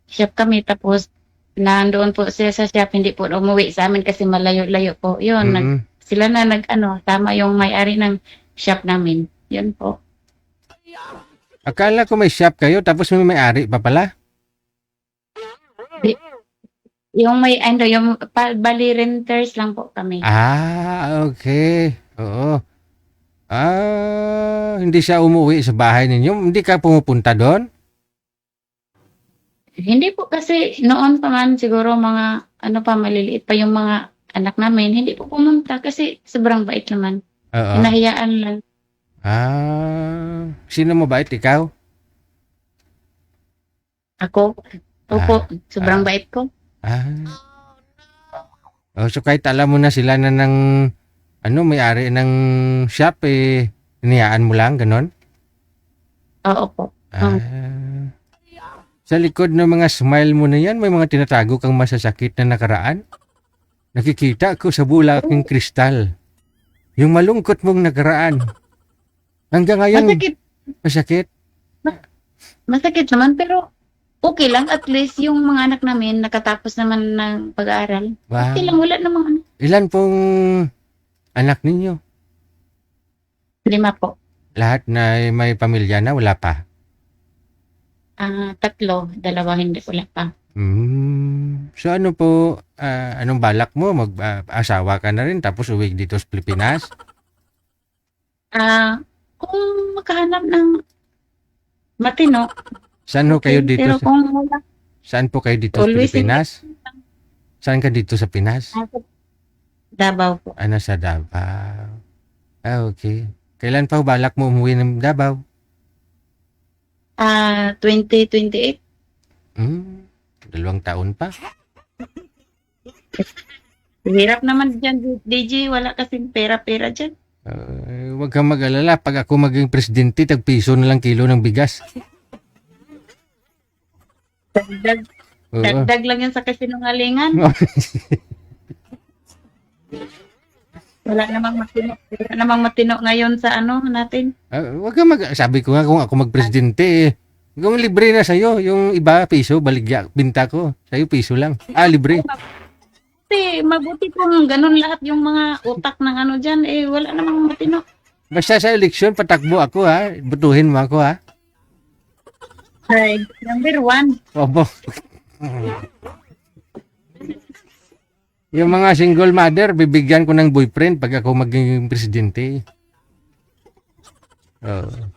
shop kami. Tapos, nandoon po siya sa shop. Hindi po umuwi sa amin kasi malayo-layo po. Yun, Mm-mm. sila na tama yung may-ari ng shop namin. Yun po. Akala ko may shop kayo tapos may may-ari pa pala. Bali renters lang po kami. Ah, okay. Oo. Hindi siya umuwi sa bahay ninyo. Hindi ka pumupunta doon? Hindi po kasi noon pa man siguro mga maliliit pa yung mga anak namin. Hindi po pumunta kasi sobrang bait naman. Oo. Hinahayaan lang. Sino mo bait? Ikaw? Ako. Opo, sobrang bait ko. So kahit alam mo na sila na may-ari ng shop, iniyaan mo lang, ganon? Oo po. Sa likod ng mga smile mo na yan, may mga tinatago kang masasakit na nakaraan? Nakikita ko sa bulaking kristal. Yung malungkot mong nakaraan. Hanggang ngayon, Masakit. masakit? Masakit naman pero okay lang. At least yung mga anak namin nakatapos naman ng pag-aaral. Wow. Okay lang, wala namang Ilan pong anak ninyo? 5 po. Lahat na may pamilya na, wala pa? 3, 2 hindi, wala pa. So ano po, anong balak mo? Mag-asawa ka na rin tapos uwi dito sa Pilipinas? Kung makahanap ng matino. Saan ho kayo dito? Pero kung wala, Saan po kayo dito sa Always Pilipinas? Saan ka dito sa Pinas? Davao po. Nasa Davao. Okay. Kailan pa ho balak mo umuwi ng Davao? 2028. 2 taon pa. Hirap naman dyan, DJ. Wala kasing pera-pera dyan. Huwag kang mag-alala. Pag ako maging presidente, tag-piso na lang kilo ng bigas. Dagdag, Oo. dagdag lang yan sa kasinungalingan. Wala namang matino ngayon sa natin. Huwag kang sabi ko nga kung ako magpresidente, kung libre na sa'yo, yung iba piso, baligya, binta ko. Sa'yo piso lang. Libre. Kasi mabuti kung ganun lahat yung mga utak ng dyan, wala namang matino. Basta sa eleksyon, patakbo ako ha. Butuhin mo ako ha. Right. Number 1. Opo. Yung mga single mother, bibigyan ko ng boyfriend pag ako maging presidente.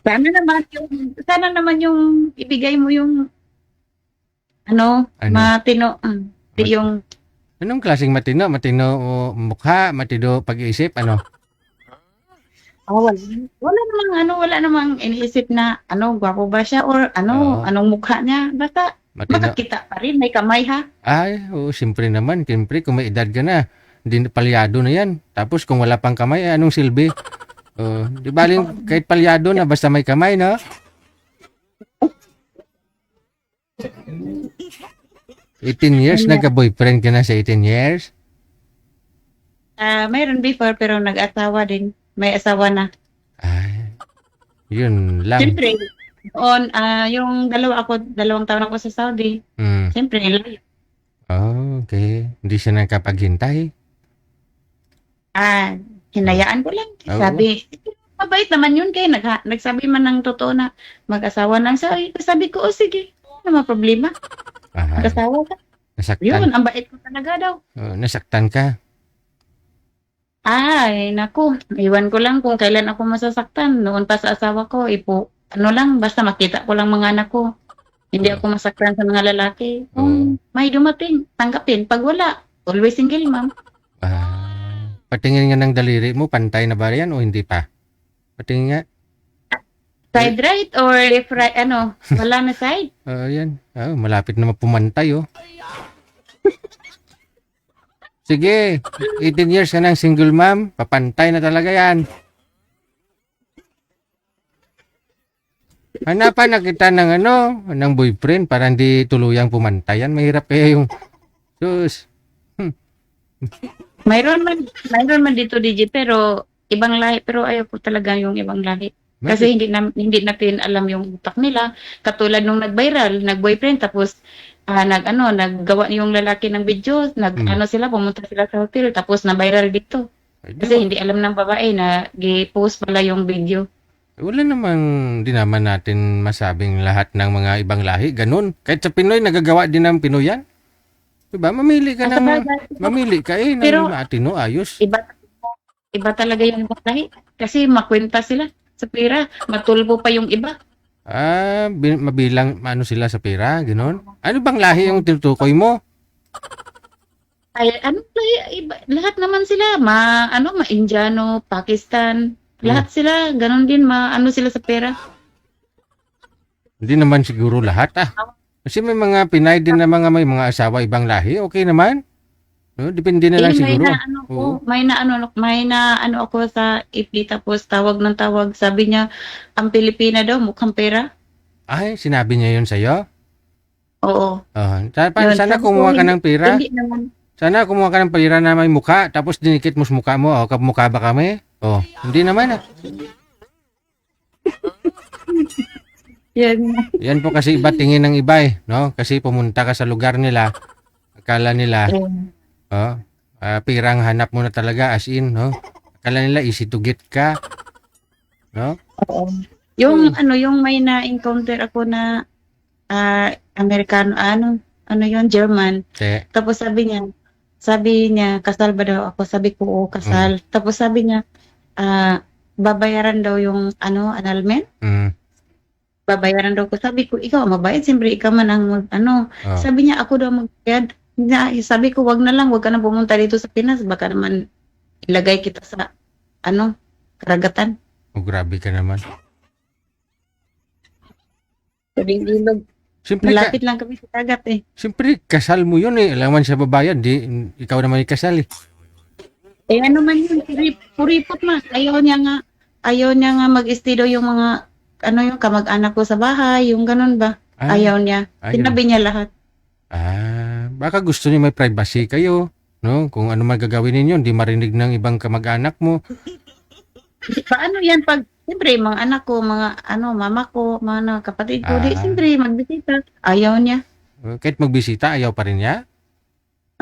Sana naman yung ibigay mo yung matino. Yung Anong klaseng matino? Matino mukha, matino pag-iisip, ano? wala namang iniisip na gwapo ba siya or anong mukha niya. Basta Matino. makakita pa rin, may kamay ha. Oo, siyempre naman. Siyempre, kung may edad ka na, hindi palyado na yan. Tapos kung wala pang kamay, anong silbi? Di baling kahit palyado na, basta may kamay, no? $18 nagka-boyfriend ka na sa 18 years? Mayroon before pero nag-asawa din. May asawa na. Yun lang. Siyempre, yung 2 taon ako sa Saudi. Siyempre, layo. Okay. Hindi siya nakapaghintay? Hinayaan ko lang. Sabi, mabait naman yun kay nagsabi man ng totoo na mag-asawa nang sabi ko, sige, ano problema? Mag-asawa ka. Nasaktan. Yun, ang bait ko talaga daw. Nasaktan ka. Ay, naku. Iwan ko lang kung kailan ako masasaktan. Noon pa sa asawa ko, ano lang, basta makita ko lang mga anak ko. Hindi ako masaktan sa mga lalaki. Kung may dumating, tanggapin. Pag wala, always single, ma'am. Patingin nga ng daliri mo, pantay na ba yan o hindi pa? Patingin nga. Side right or left right, wala na side. Yan. Malapit na mapumantay, oh. Sige, 18 years ka ng single mom, papantay na talaga yan. Hanapan na kita ng ng boyfriend para hindi tuluyang pumantay yan. Mahirap kaya yung sus. Mayroon man dito, DJ, pero ibang lahi. Pero ayaw ko talaga yung ibang lahi. Kasi hindi natin alam yung utak nila. Katulad nung nag-boyfriend, tapos naggawa yung lalaki ng video, pumunta sila sa hotel, tapos na-viral dito. Kasi hindi alam ng babae na gi-post pala yung video. Wala namang, di naman natin masabing lahat ng mga ibang lahi, ganun. Kahit sa Pinoy, nagagawa din ng Pinoy yan. Diba? Mamili ka ng Pero, Latino, ayos. Iba talaga yung ibang lahi. Kasi makwenta sila sa pera, matulbo pa yung iba. Mabilang sila sa pera, gano'n. Ano bang lahi yung tinutukoy mo? Ay, iba, lahat naman sila, ma-Indiano, Pakistan, lahat sila, ganun din, sila sa pera. Hindi naman siguro lahat, Kasi may mga Pinay din na may mga asawa ibang lahi, okay naman. No, depende na lang siguro. May na ako sa FB, tapos tawag ng tawag, sabi niya, ang Pilipina daw, mukhang pera. Ay, sinabi niya yun sa'yo? Oo. Sana kumuha ka ng pera. Hindi naman. Sana kumuha ka ng pera na may mukha, tapos dinikit mo sa mukha mo. Kamukha ba kami? Hindi naman Yan po kasi iba tingin ng iba no? Kasi pumunta ka sa lugar nila, akala nila, pirang hanap mo na talaga, as in, no? Akala nila easy to get ka, no? Oo. Yung may na-encounter ako na Amerikano, yun, German. Tapos sabi niya, kasal ba daw ako? Sabi ko, oo, kasal. Tapos sabi niya, babayaran daw yung annulment. Babayaran daw ko. Sabi ko, ikaw mabayad, siyempre ikaw man ang Sabi niya, ako daw magbayad. Sabi ko, wag ka na pumunta dito sa Pinas, baka naman ilagay kita sa karagatan. Grabe ka naman. Sabing ilog. Malapit lang kami sa dagat Siyempre, kasal mo yun Alam man siya babayad, ikaw naman ikasal man yun, puripot Ayaw niya nga mag-stay daw yung mga, yung kamag-anak ko sa bahay, yung ganun ba? Ayaw niya. Sinabi niya lahat. Baka gusto niya may privacy kayo, no? Kung ano man gagawin ninyo, hindi marinig ng ibang kamag-anak mo. Paano yan pag, siyempre, mga anak ko, mga mama ko, mga kapatid ko, siyempre, magbisita. Ayaw niya. Kahit magbisita, ayaw pa rin niya?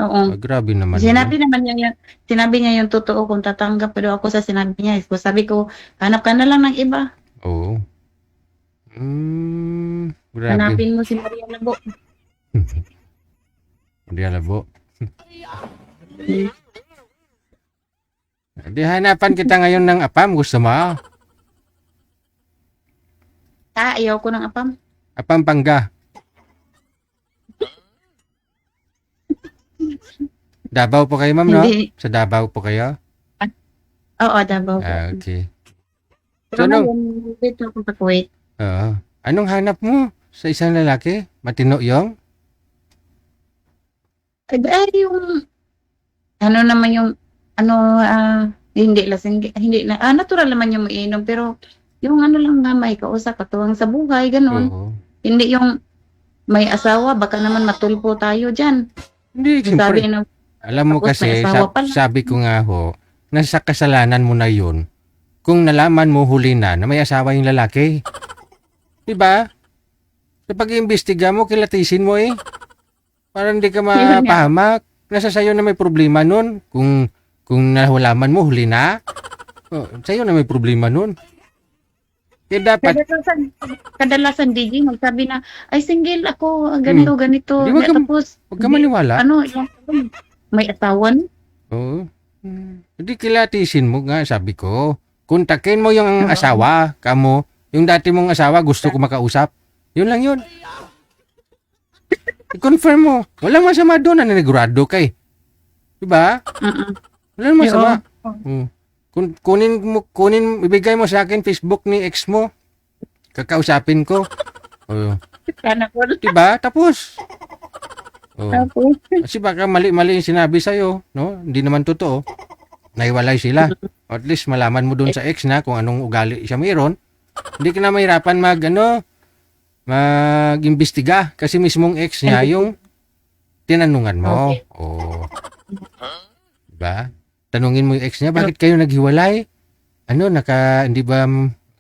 Oo. Grabe naman. Sinabi niya yung totoo kung tatanggap pero ako sa sinabi niya. Sabi ko, hanap ka na lang ng iba. Oo. Grabe. Hanapin mo si Maria Labo. Maria Labo. Di hanapan kita ngayon ng apam. Gusto mo? Ayaw ko ng apam. Apam pangga. Davao po kayo, ma'am, no? Hindi. Sa Davao po kayo? Oo, Davao po. Okay. Pero ngayon, dito ako sa Kuwait. Anong hanap mo sa isang lalaki? Matino yung? Yung, naman yung, hindi lasing, hindi na, natural naman yung mainom, pero yung lang nga may kausap, katuwang sa buhay, ganun. Oo. Hindi yung may asawa, baka naman matulpo tayo dyan. Hindi, Sabi siyempre. Alam mo kasi, sabi ko nga nasa kasalanan mo na yun kung nalaman mo huli na may asawa yung lalaki. Diba? Sa pag-iimbestiga mo, kilatisin mo para hindi ka mapahamak. Nasa sayo na may problema nun. Kung nahulaman mo, huli na. Sayo na may problema nun. Kaya dapat, Kadalasan DJ magsabi na, ay single ako, ganito. Di, wag ka- Tapos, huwag ka maniwala. may asawan? Oo. Hindi kilatisin mo nga, sabi ko. Kontakin mo yung asawa, kamo. Yung dati mong asawa, gusto ko makausap. Yun lang yun. I-confirm mo. Walang masama doon, naninigrado kay. Diba? Walang masama. Kunin, ibigay mo sa akin Facebook ni ex mo. Kakausapin ko. Oh. Sana ko. Diba? Tapos. Oh. Tapos, Kasi baka mali-mali yung sinabi sa'yo, no? Hindi naman totoo. Naiwalay sila. O at least malaman mo doon sa ex na kung anong ugali siya mayroon. Hindi ka na mahirapan mag-imbestiga kasi mismong ex niya yung tinanungan mo. Okay. Oh. Diba? Tanungin mo yung ex niya, bakit kayo naghiwalay? Hindi ba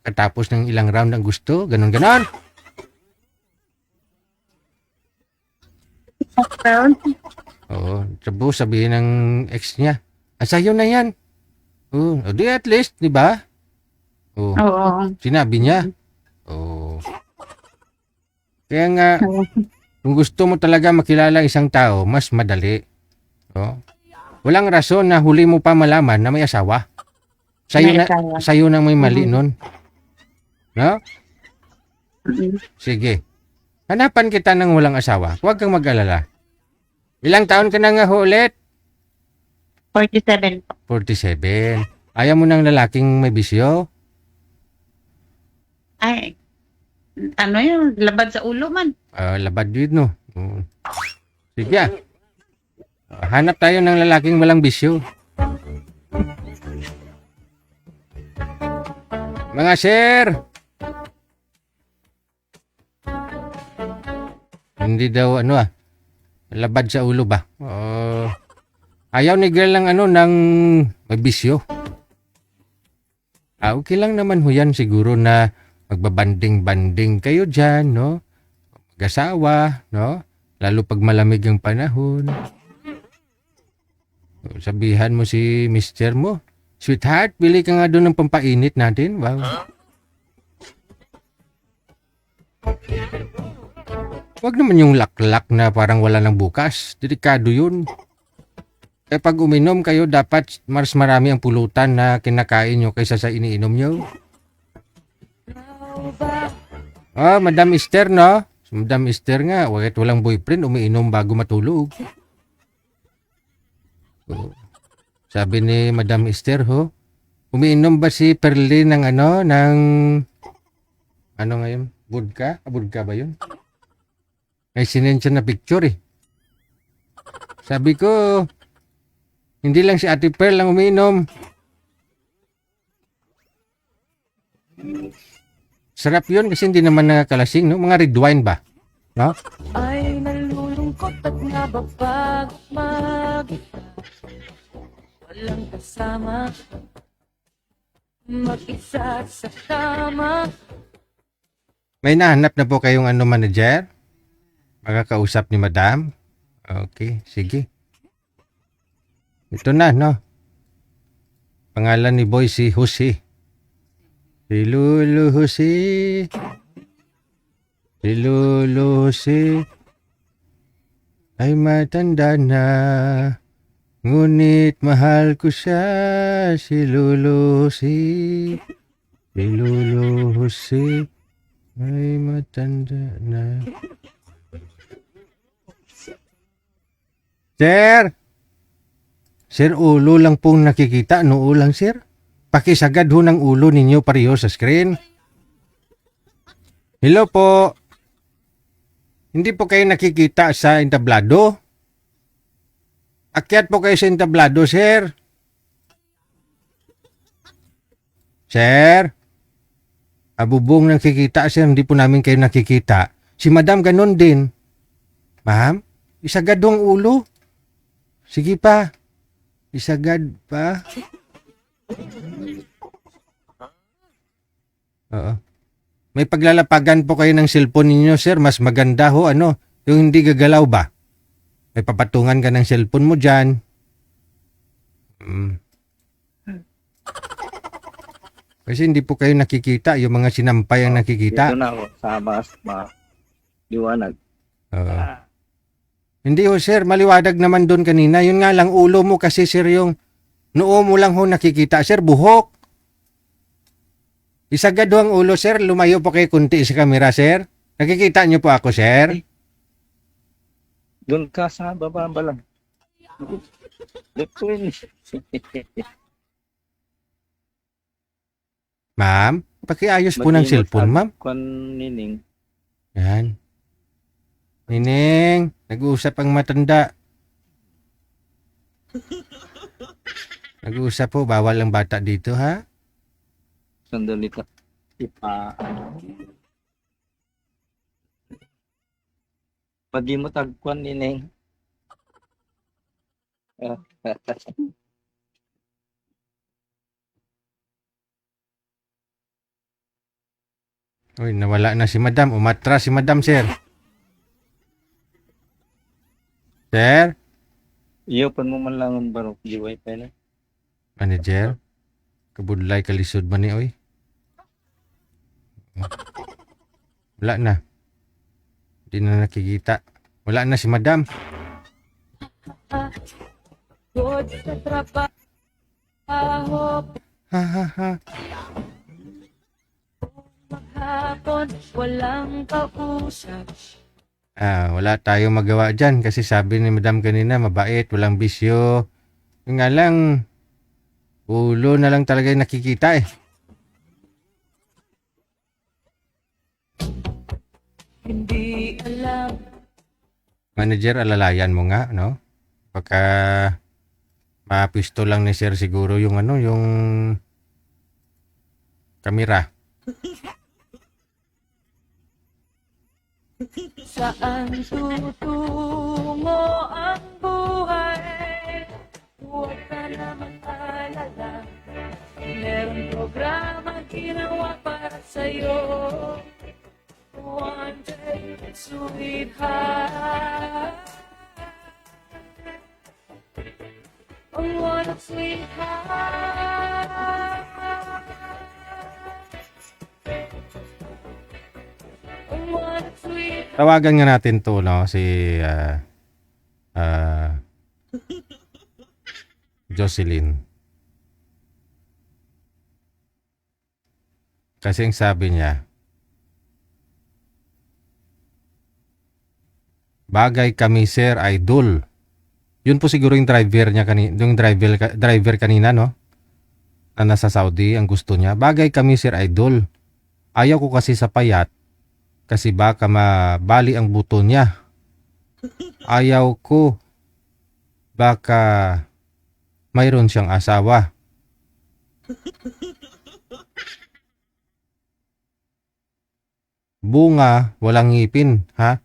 katapos ng ilang round ang gusto? Ganon. Oo. Tapos sabihin ng ex niya, sa'yo na yan. Oh, di at least, di ba? Oh, oo. sinabi niya. Oh. Kaya nga, kung gusto mo talaga makilala isang tao, mas madali. Oh. Walang rason na huli mo pa malaman na may asawa. May asawa. Sa'yo na may mali nun. No? Sige. Hanapan kita ng walang asawa. Huwag kang mag-alala. Ilang taon ka na nga ho ulit? 47 po. 47. Ayaw mo ng lalaking may bisyo? Ay, ano yun? Labad sa ulo man. Labad yun, no? Sige. Hanap tayo ng lalaking walang bisyo. Mga sir! Hindi daw labad sa ulo ba? Ayaw ni girl ng may bisyo. Okay lang naman ho yan siguro na magbabanding-banding kayo dyan, no? Mag-asawa, no? Lalo pag malamig ang panahon. Sabihan mo si mister mo, sweetheart, bili ka nga doon ng pampainit natin. Wow. Wag naman yung laklak na parang wala ng bukas. Delikado yun. Eh pag uminom kayo, dapat mas marami ang pulutan na kinakain nyo kaysa sa iniinom nyo. Madam Esther, no? Madam Esther nga, walang boyfriend, umiinom bago matulog. Sabi ni Madam Esther, umiinom ba si Perlin ng ngayon? Vodka? Vodka ba yun? May sinend siya na picture eh. Sabi ko, hindi lang si Ate Pearl ang umiinom. Sarap yun kasi hindi naman nakakalasing, no? Mga red wine ba? No? Ay nalulungkot at nababag walang kasama, mag-isa sa kama. May nahanap na po kayong manager? Makakausap ni Madam? Okay, sige. Ito na, no? Pangalan ni boy si Jose. Si Lolo Jose. Si Lolo Jose. Ay matanda na. Ngunit mahal ko siya. Si Lolo Jose. Si Lolo Jose. Ay matanda na. Sir! Sir, ulo lang pong nakikita. Noo lang, sir. Pakisagad ho ng ulo ninyo pareho sa screen. Hello po. Hindi po kayo nakikita sa entablado? Akyat po kayo sa entablado, sir. Sir? Abubong nakikita, sir. Hindi po namin kayo nakikita. Si Madam ganon din. Ma'am? Isagad ho ang ulo. Sige pa. Isagad pa. Oo. May paglalapagan po kayo ng cellphone ninyo, sir. Mas maganda ho, yung hindi gagalaw ba? May papatungan ka ng cellphone mo dyan. Kasi hindi po kayo nakikita, yung mga sinampay ang nakikita. Dito na ako sa mas liwanag. Oo. Hindi ho sir, maliwadag naman doon kanina. Yun nga lang, ulo mo kasi sir, yung noo mo lang ho nakikita. Sir, buhok. Isagad ho ang ulo sir, lumayo po kayo kunti sa camera sir. Nakikita niyo po ako sir? Doon ka sa baba lang. Dito yun. Ma'am, pakiayos po ng cellphone ma'am. Kwan nining. Yan. Nining, nag-uusap ang matanda. Nag-uusap po, bawal ang bata dito ha. Sandali ka. Pag di mo tagkwan nining. Uy, nawala na si madam. Umatras si madam sir. Sir? Iyo, mo man lang ang barok di wifi na. Manager? Kabudlay kalisod man ni oy. Wala na. Hindi na nakikita. Wala na si madam. Good sa trabaho. Ha ha ha. Maghapon, walang kausap. Wala tayong magawa dyan kasi sabi ni madam kanina mabait, walang bisyo. Yung nga lang, ulo na lang talaga yung nakikita eh. Hindi alam. Manager, alalayan mo nga, no? Baka mapisto lang ni sir siguro yung yung kamera. Saan tutungo ang buhay? Huwag ka na mag-alala. Merong programa ginawa para sa'yo. One day, sweetheart. What a sweetheart. What a sweetheart. Tawagan nga natin to, no? Si Jocelyn. Kasi ang sabi niya, bagay kami sir, idol. Yun po siguro yung driver niya yung driver kanina, no? Na nasa Saudi, ang gusto niya. Bagay kami sir, idol. Ayaw ko kasi sa payat kasi baka mabali ang buto niya. Ayaw ko baka mayroon siyang asawa. Bunga, walang ngipin, ha?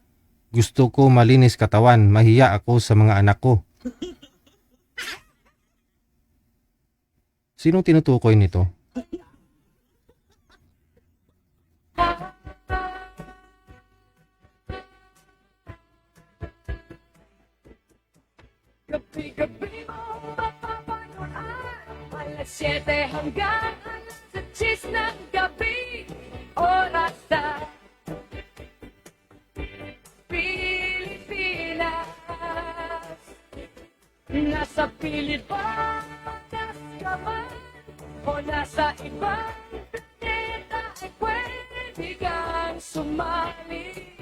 Gusto ko malinis katawan, mahiya ako sa mga anak ko. Sinong tinutukoy nito? Gabi-gabi mo mapapanood. Alas 7 hanggang alas 10 ng gabi. Oras sa Pilipinas. Nasa pilit ba ka man o nasa ibang planeta ay pwede kang sumali.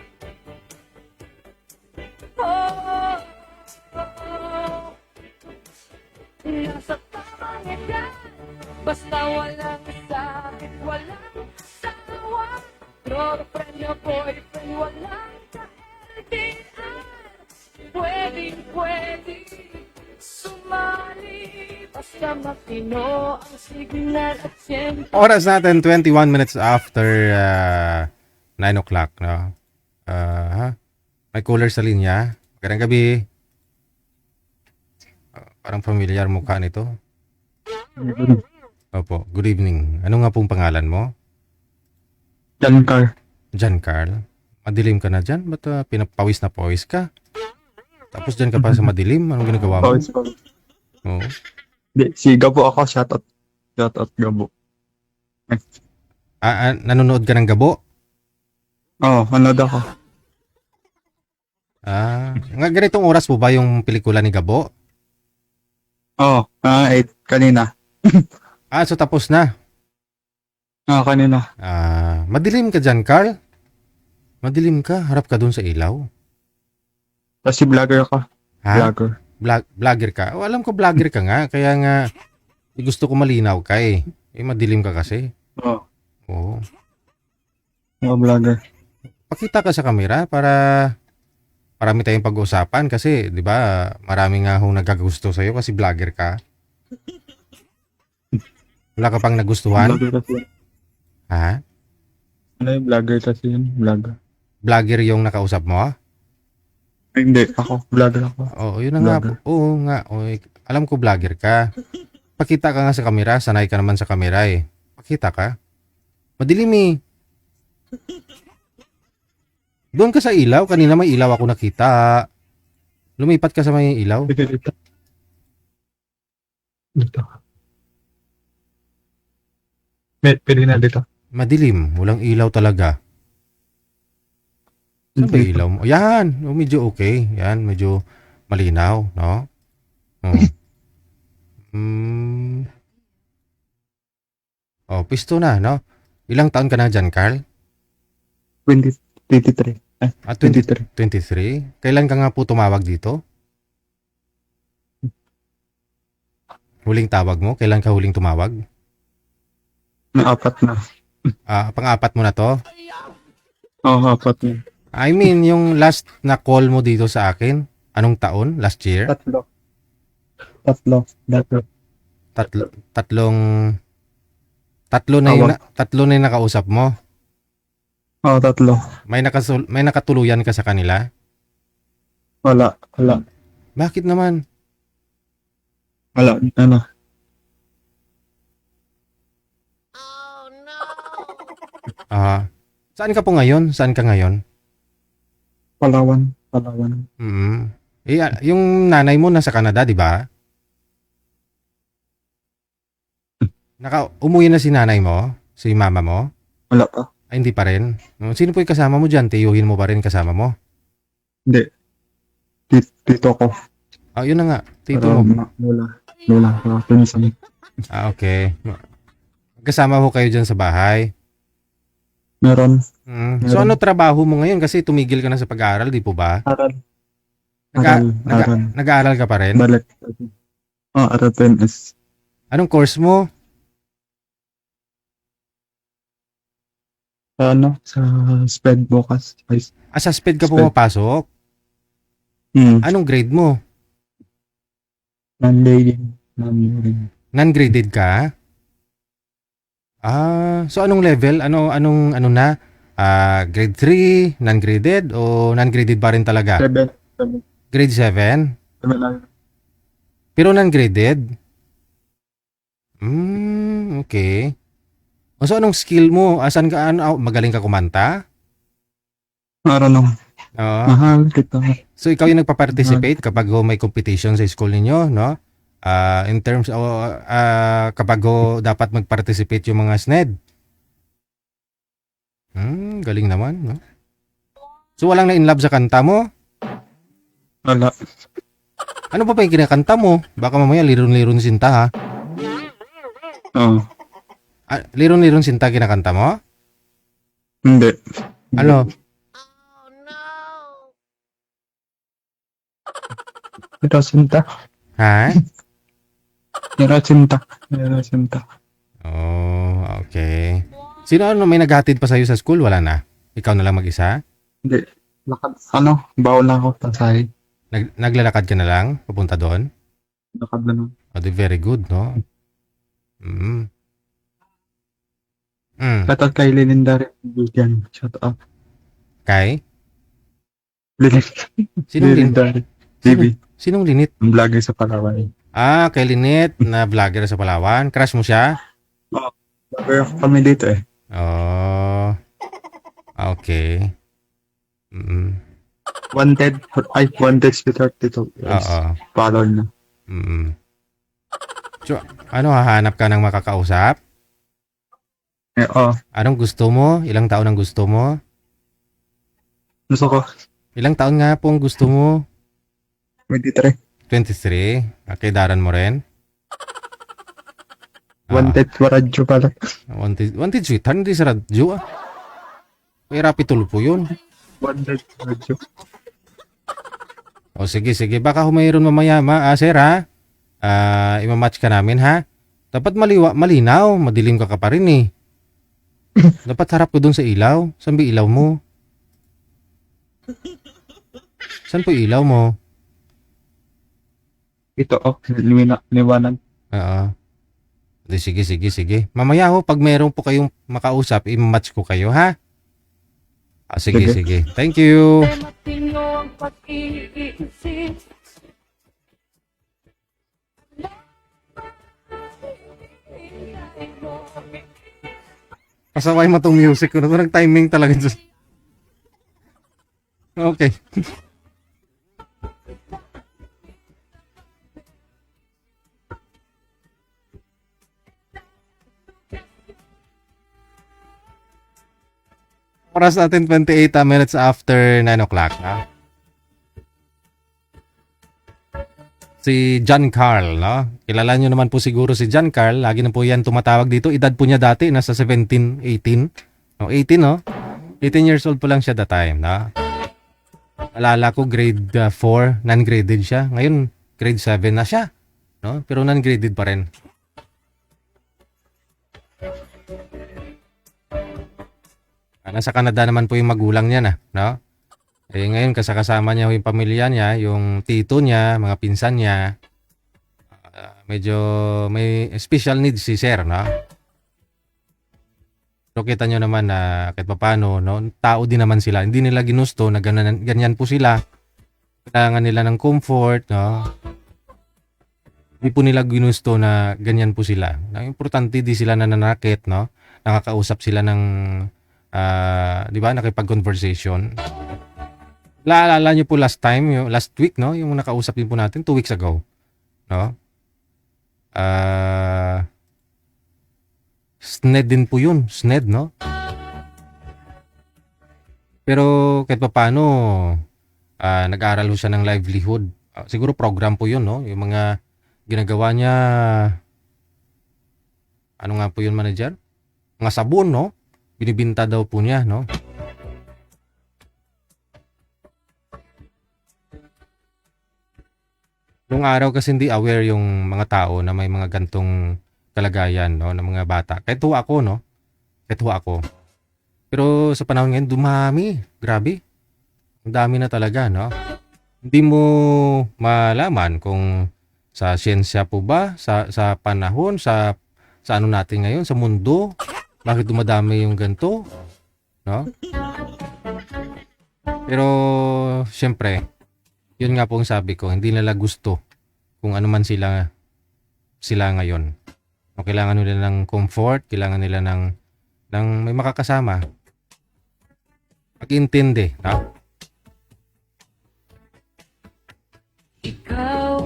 Oh, nasa tamang edad, basta walang sakit, walang asawa, girlfriend o boyfriend, walang ka-LDR, pwede sumali, basta matino ang signal at siyempre. Oras natin 21 minutes after 9 o'clock, no? May caller sa linya. Magandang gabi. Parang familiar mukha nito. Opo, good evening. Ano nga pong pangalan mo? Giancar. Jan Carl. Madilim ka na dyan? Ba't pinapawis na pawis ka? Tapos dyan ka pa sa madilim? Anong ginagawa mo? Pawis po. Oo. Di, si Gabo ako. Shoutout. Shoutout Gabo. Nanonood ka ng Gabo? Oo, manood ako. Nga ganitong oras po ba yung pelikula ni Gabo? Oo, 8 kanina. So tapos na. Oo, kanina. Madilim ka dyan, Carl. Madilim ka. Harap ka dun sa ilaw. Kasi vlogger ako. Ha? Vlogger. Vlogger ka? Alam ko vlogger ka nga. Kaya nga, gusto ko malinaw ka eh. Madilim ka kasi. Oo. Oo. Oo, vlogger. Pakita ka sa kamera para marami tayong pag-uusapan kasi, di ba, marami nga hong nagkagusto sa'yo kasi vlogger ka. Wala ka pang nagustuhan? Vlogger kasi. Ha? Ano yung vlogger kasi yun? Vlogger. Vlogger yung nakausap mo? Ay, hindi. Ako. Vlogger ako. Oo, yun na nga. Vlogger. Oo nga. Alam ko vlogger ka. Pakita ka nga sa kamera. Sanay ka naman sa kamera eh. Pakita ka. Madilim eh. Doon ka sa ilaw. Kanina may ilaw ako nakita. Lumipat ka sa may ilaw. Dito, dito. Dito. Pwede na dito. Madilim. Walang ilaw talaga. Saan ba ilaw mo? Yan. Medyo okay. Yan. Medyo malinaw. No? Pisto na, no? Ilang taon ka na dyan, Carl? 23. 23. 23? Kailan ka nga po tumawag dito? Huling tawag mo? Kailan ka huling tumawag? May 4 na. Pang-apat mo na to? Oo, 4 na. I mean, yung last na call mo dito sa akin, anong taon? Last year? 3. Tatlo na yung nakausap mo? Oo, 3. May nakatuluyan ka sa kanila? Wala. Bakit naman? Wala. Ano? Saan ka po ngayon? Saan ka ngayon? Palawan. Yung nanay mo nasa Canada, di ba? Umuwi na si nanay mo? Si mama mo? Wala pa. Ay, hindi pa rin? Sino po yung kasama mo dyan? Tiyuhin mo pa rin kasama mo? Hindi. Tito ko. Yun na nga. Tito Pero, mo. Lola. Pinsan. Okay. Kasama ho kayo dyan sa bahay? Meron. So ano trabaho mo ngayon? Kasi tumigil ka na sa pag-aaral, di po ba? Aral. Nag-aaral ka pa rin? Balik. Aral PNS. Anong course mo? Sa SPED bukas. Sa SPED ka pumapasok? Anong grade mo? Non-grading. Non-graded ka? So anong level? Anong na? Grade 3, non-graded o non-graded pa rin talaga? 7. Grade 7? Pero non-graded? Okay. So anong skill mo? Asan ka? Magaling ka kumanta? Marunong. Oo. Mahal kita. So ikaw yung nagpa-participate kapag may competition sa school ninyo, no? In terms of kapag dapat mag-participate yung mga SNED. Galing naman, no? So walang na-inlove sa kanta mo? Wala. Ano pa yung kinakanta mo? Baka mamaya liron-liron sinta, ha? Oo. Liron-liron sinta kinakanta mo? Hindi. Ano? Hirasinta. Ha? Hirasinta. Okay. Sino may naghatid pa sa'yo sa school? Wala na? Ikaw na lang mag-isa? Hindi. Lakad. Bawal na ako tasay. Naglalakad ka na lang? Papunta doon? Lakad na lang. Very good, no? Shout out kay Lenindari. Bigyan. Shout out. Kay? Sinong Lenindari. TV. Sinong Linit? Ang vlogger sa Palawan. Kay Linit na vlogger sa Palawan. Crush mo siya? Vlogger kami dito eh. Okay. Wanted si 32. Oo. Follow na. So, hahanap ka ng makakausap? Anong gusto mo? Ilang taon ang gusto mo? Gusto ko. Ilang taon nga po ang gusto mo? 23. 23? Okay, daran mo rin? Wanted for radyo pala. Wanted sweetheart, hindi sa radyo ah. May rapi tulpo yun. Wanted for radyo. O sige, baka mayroon mamaya, sir ha? Imamatch ka namin ha? Dapat malinaw, madilim ka pa rin eh. Dapat harap ko dun sa ilaw. Saan ba ilaw mo? Saan po ilaw mo? Ito liwanag. Oo. Sige. Mamaya ho, pag meron po kayong makausap, i-match ko kayo, ha? Sige. Thank you. Matino ang pag-iisip. Pasaway mo tong music ko. Nag-timing talaga. Okay. Oras natin 28 minutes after 9 o'clock. Ha? Si John Carl, no? Kilala nyo naman po siguro si John Carl. Lagi na po yan tumatawag dito. Edad po niya dati, nasa 17, 18. No, 18, no? 18 years old po lang siya that time, no? Alala ko, grade 4, non-graded siya. Ngayon, grade 7 na siya, no? Pero non-graded pa rin. Nasa Canada naman po yung magulang niya na, no? Eh ngayon kasama niya yung pamilya niya, yung tito niya, mga pinsan niya. Medyo may special needs si sir, no? So kita nyo naman na kahit paano, no? Tao din naman sila. Hindi nila ginusto na ganyan po sila. Kailangan nila ng comfort, no? Hindi po nila ginusto na ganyan po sila. Ang importante di sila nananakit, no? Nakakausap sila ng di ba, nakipag-conversation. Laalala niyo po last week, no? Yung nakausap din po natin 2 weeks ago, no? SNED din po yun, SNED, no? Pero kahit pa paano, nag-aaral ho siya ng livelihood. Siguro program po yun, no? Yung mga ginagawa niya, ano nga po yun, manager? Mga sabon, no? Binibinta daw po niya, no? Noong araw kasi hindi aware yung mga tao na may mga gantong kalagayan, no, ng mga bata. Kahit ho ako, no? Kahit ho ako. Pero sa panahon ngayon, dumami. Grabe. Ang dami na talaga, no? Hindi mo malaman kung sa siyensya po ba, sa panahon, sa ano natin ngayon, sa mundo, bakit dumadami yung ganito, no? Pero, syempre, yun nga po ang sabi ko, hindi nila gusto kung ano man sila ngayon. O kailangan nila ng comfort, kailangan nila ng may makakasama. Pag-intindi, no?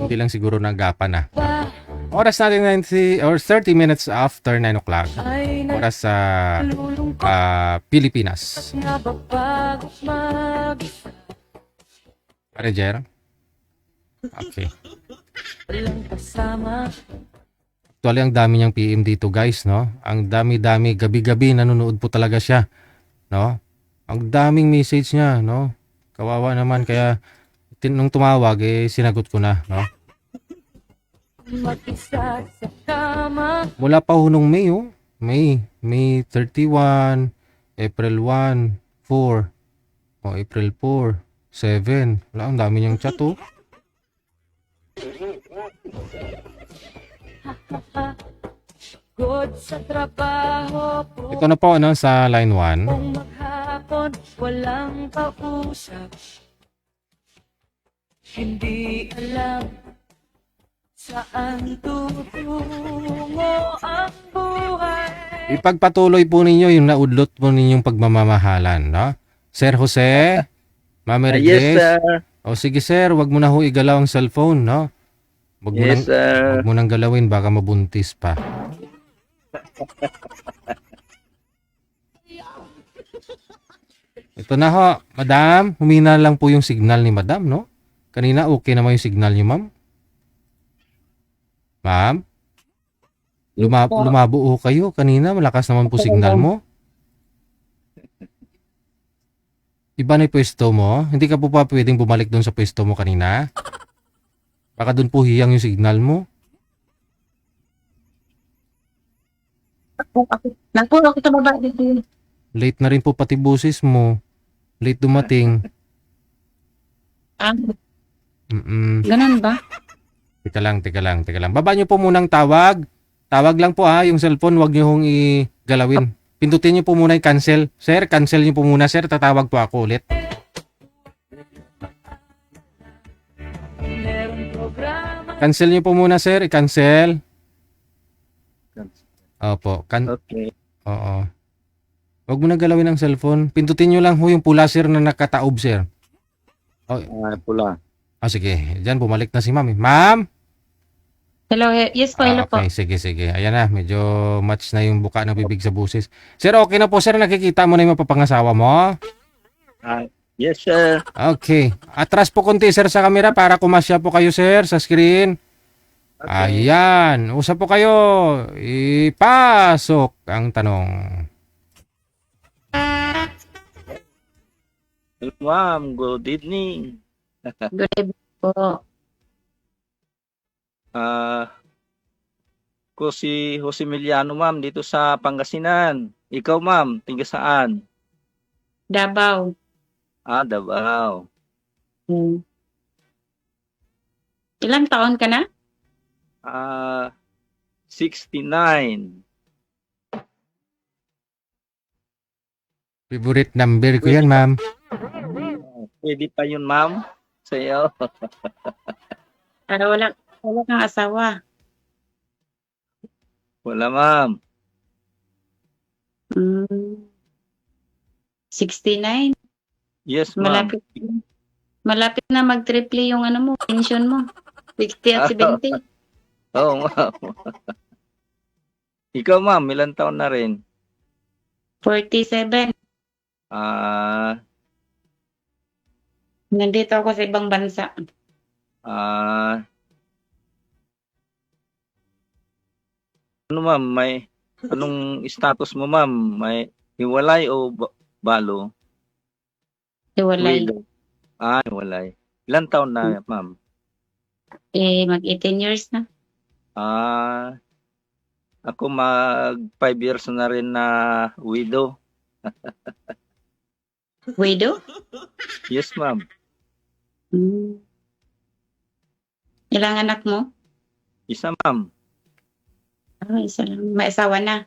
Hindi lang siguro nagapan na. Oras natin 30 minutes after 9 o'clock. Oras sa Pilipinas. Roger? Okay. Actually, ang dami niyang PM dito, guys, no? Ang dami-dami, gabi-gabi nanonood po talaga siya, no? Ang daming message niya, no? Kawawa naman, kaya nung tumawag, sinagot ko na, no? Mula pa ho nung May, oh. May 31, April 1, 4, April 4, 7. Wala, ang dami niyang chat, oh. Ito na po, ano, sa line 1. Maghapon, walang kausap. Hindi alam saan tutungo ang buhay. Ipagpatuloy po ninyo yung naudlot po ninyong pagmamamahalan, no? Sir Jose, Ma'am Yes, Regis. sir. O sige sir, wag mo na ho igalaw ang cellphone, no? Wag mo Yes, sir. wag mo nang galawin, baka mabuntis pa. Ito na ho, madam. Humina lang po yung signal ni madam, no? Kanina okay naman yung signal niyo, ma'am. Ma'am? Lumabo ho kayo. Kanina malakas naman po signal mo. Iba na yung pwesto mo. Hindi ka po pa pwedeng bumalik doon sa pwesto mo kanina. Baka doon po hiyang yung signal mo. Nagpuro ako sa baba dito. Late na rin po pati busis mo. Late dumating. Ganun ba? Teka lang. Baba nyo po munang tawag. Tawag lang po ha, yung cellphone, wag nyo hong igalawin. Pindutin nyo po muna yung cancel. Sir, cancel nyo po muna, sir. Tatawag po ako ulit. Meron programa. Cancel nyo po muna, sir. I-cancel. Opo. Okay. Oo. Wag mo na galawin ang cellphone. Pindutin nyo lang ho yung pula, sir, na nakataob, sir. Pula. Sige. Diyan, bumalik na si ma'am. Ma'am? Hello, yes po, hello po. Okay, sige. Ayan na, medyo match na yung buka ng bibig sa busis. Sir, okay na po, sir. Nakikita mo na yung mapapangasawa mo? Yes, sir. Okay. Atras po konti, sir, sa camera para kumasya po kayo, sir, sa screen. Okay. Ayan. Usap po kayo. Ipasok ang tanong. Hello, ma'am. Good evening. Good evening po. Ko si Jose Miliano, ma'am, dito sa Pangasinan. Ikaw, ma'am, tiga saan? Davao. Davao. Ilang taon ka na? 69. Favorite number ko yan, ma'am. Pwede pa yun, ma'am? Sa'yo. Wala kang asawa. Wala, ma'am. 69. Yes, ma'am. Malapit na mag-triple yung ano mo, pension mo. 60 at 70. Oo, ma'am. Ikaw, ma'am, ilang taon na rin? 47. Nandito ako sa ibang bansa. Ano, ma'am, anong status mo, ma'am? May hiwalay o balo? Hiwalay. Widow. Hiwalay. Ilang taon na, ma'am? Mag 18 years na. Ako mag 5 years na rin na widow. Widow? Yes, ma'am. Ilang anak mo? Isa, ma'am. Isa lang. May asawa na.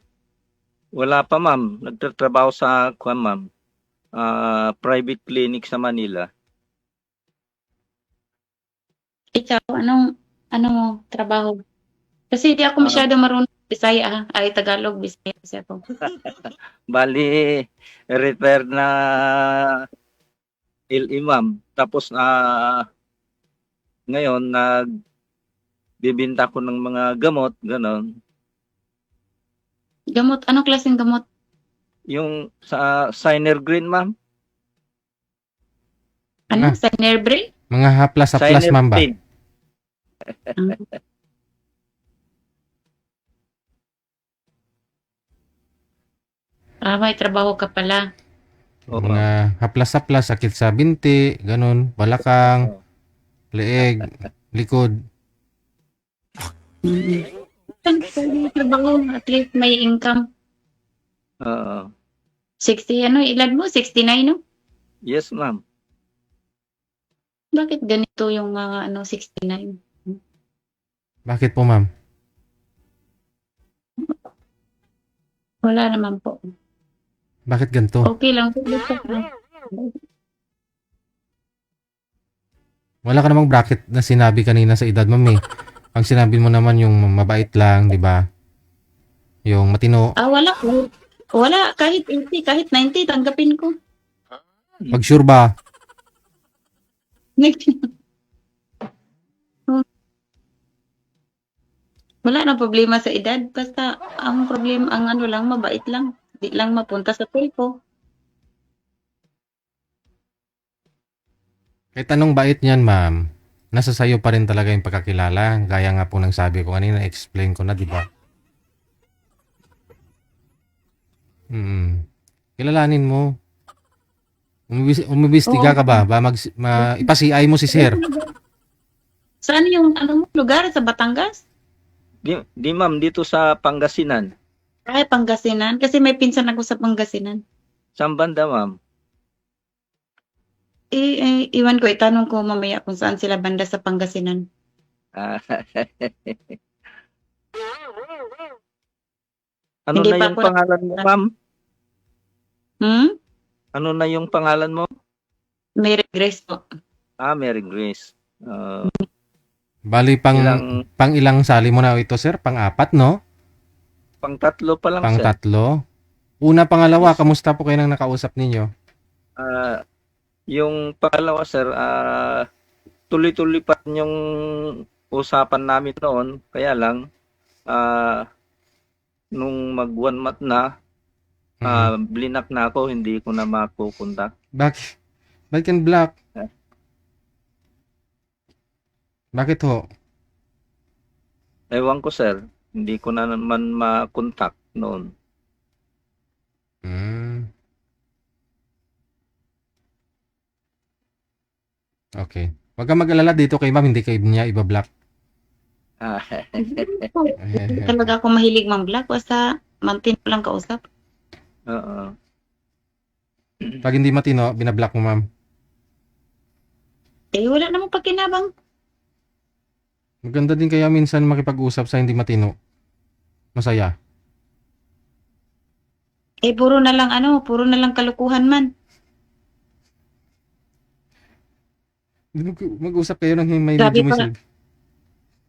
Wala pa, ma'am. Nagtatrabaho sa ma'am. Private clinic sa Manila. Ikaw, ano mo trabaho? Kasi di ako masyado marunong Bisaya, ay Tagalog, Bisaya kasi ako. Bali, retired na ma'am. Tapos ngayon nagbibinta ko ng mga gamot, ganon. Gamot, anong klaseng gamot? Yung sa Signer Green, ma'am. Ano? Synerbre? Mga haplas-haplas, ma'am ba? May trabaho ka pala. Mga haplas-haplas, sakit sa binti, ganun, balakang, leeg, likod. Trabaho, at least may income. 60, ilan mo? 69, no? Yes, ma'am. Bakit ganito yung mga 69? Bakit po, ma'am? Wala naman po. Bakit ganito? Okay lang po. Wala ka namang bracket na sinabi kanina sa edad, ma'am, eh. Ang sinabi mo naman yung mabait lang, di ba? Yung matino. Wala. Wala. Kahit 80, kahit 90, tanggapin ko. Pag-sure ba? Wala na problema sa edad. Basta ang problema, ang lang, mabait lang. Di lang mapunta sa tulpo. Kahit anong bait niyan, ma'am, nasa sayo pa rin talaga yung pagkakilala. Gaya nga po ng sabi ko kanina, explain ko na, di ba? Kilalanin mo. Umibistiga ka ba? Ipasi-ay mo si sir. Saan yung ano mo, lugar? Sa Batangas? Di ma'am, dito sa Pangasinan. Ay, Pangasinan. Kasi may pinsan ako sa Pangasinan. Saan banda ma'am? Iwan ko, itanong ko mamaya kung saan sila banda sa Pangasinan. Ah, ano Hindi na pa yung ako pangalan mo ma'am? Hmm? Ano na yung pangalan mo? Mary Grace po. Mary Grace. Bali, Ilang- pang ilang sali mo na ito, sir? Pang-apat, no? Pang-tatlo pa lang sir. Pang-tatlo? Una, pangalawa, kamusta po kayo nang nakausap ninyo? Yung pangalawa sir, tuloy-tuloy pa rin yung usapan namin noon. Kaya lang, nung mag 1 month na, blinak na ako, hindi ko na makukontak. Bakit? Bakit yan black? Bakit ho? Ewan ko sir, hindi ko na naman makontak noon. Okay. Huwag kang mag-alala dito kay ma'am, hindi kay niya iba-block. Talaga ako mahilig mang-block. Basta mantin ko lang kausap. Oo. Pag hindi matino, binablock mo, ma'am. Wala namang pagkinabang. Maganda din kaya minsan makipag-usap sa hindi matino. Masaya. Puro na lang kalukuhan man. Mag-usap kayo ng may Sabi medyo may pa- silbi.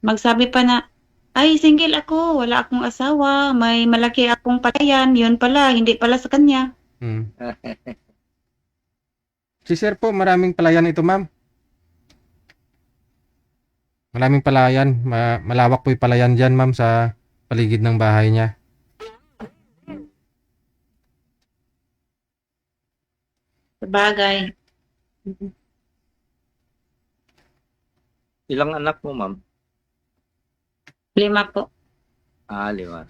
Magsabi pa na, ay, single ako, wala akong asawa, may malaki akong patayan, yun pala, hindi pala sa kanya. Si sir po, maraming palayan ito, ma'am. Maraming palayan. Malawak po yung palayan dyan, ma'am, sa paligid ng bahay niya. Sabagay. Ilang anak mo ma'am? 5 po. 5.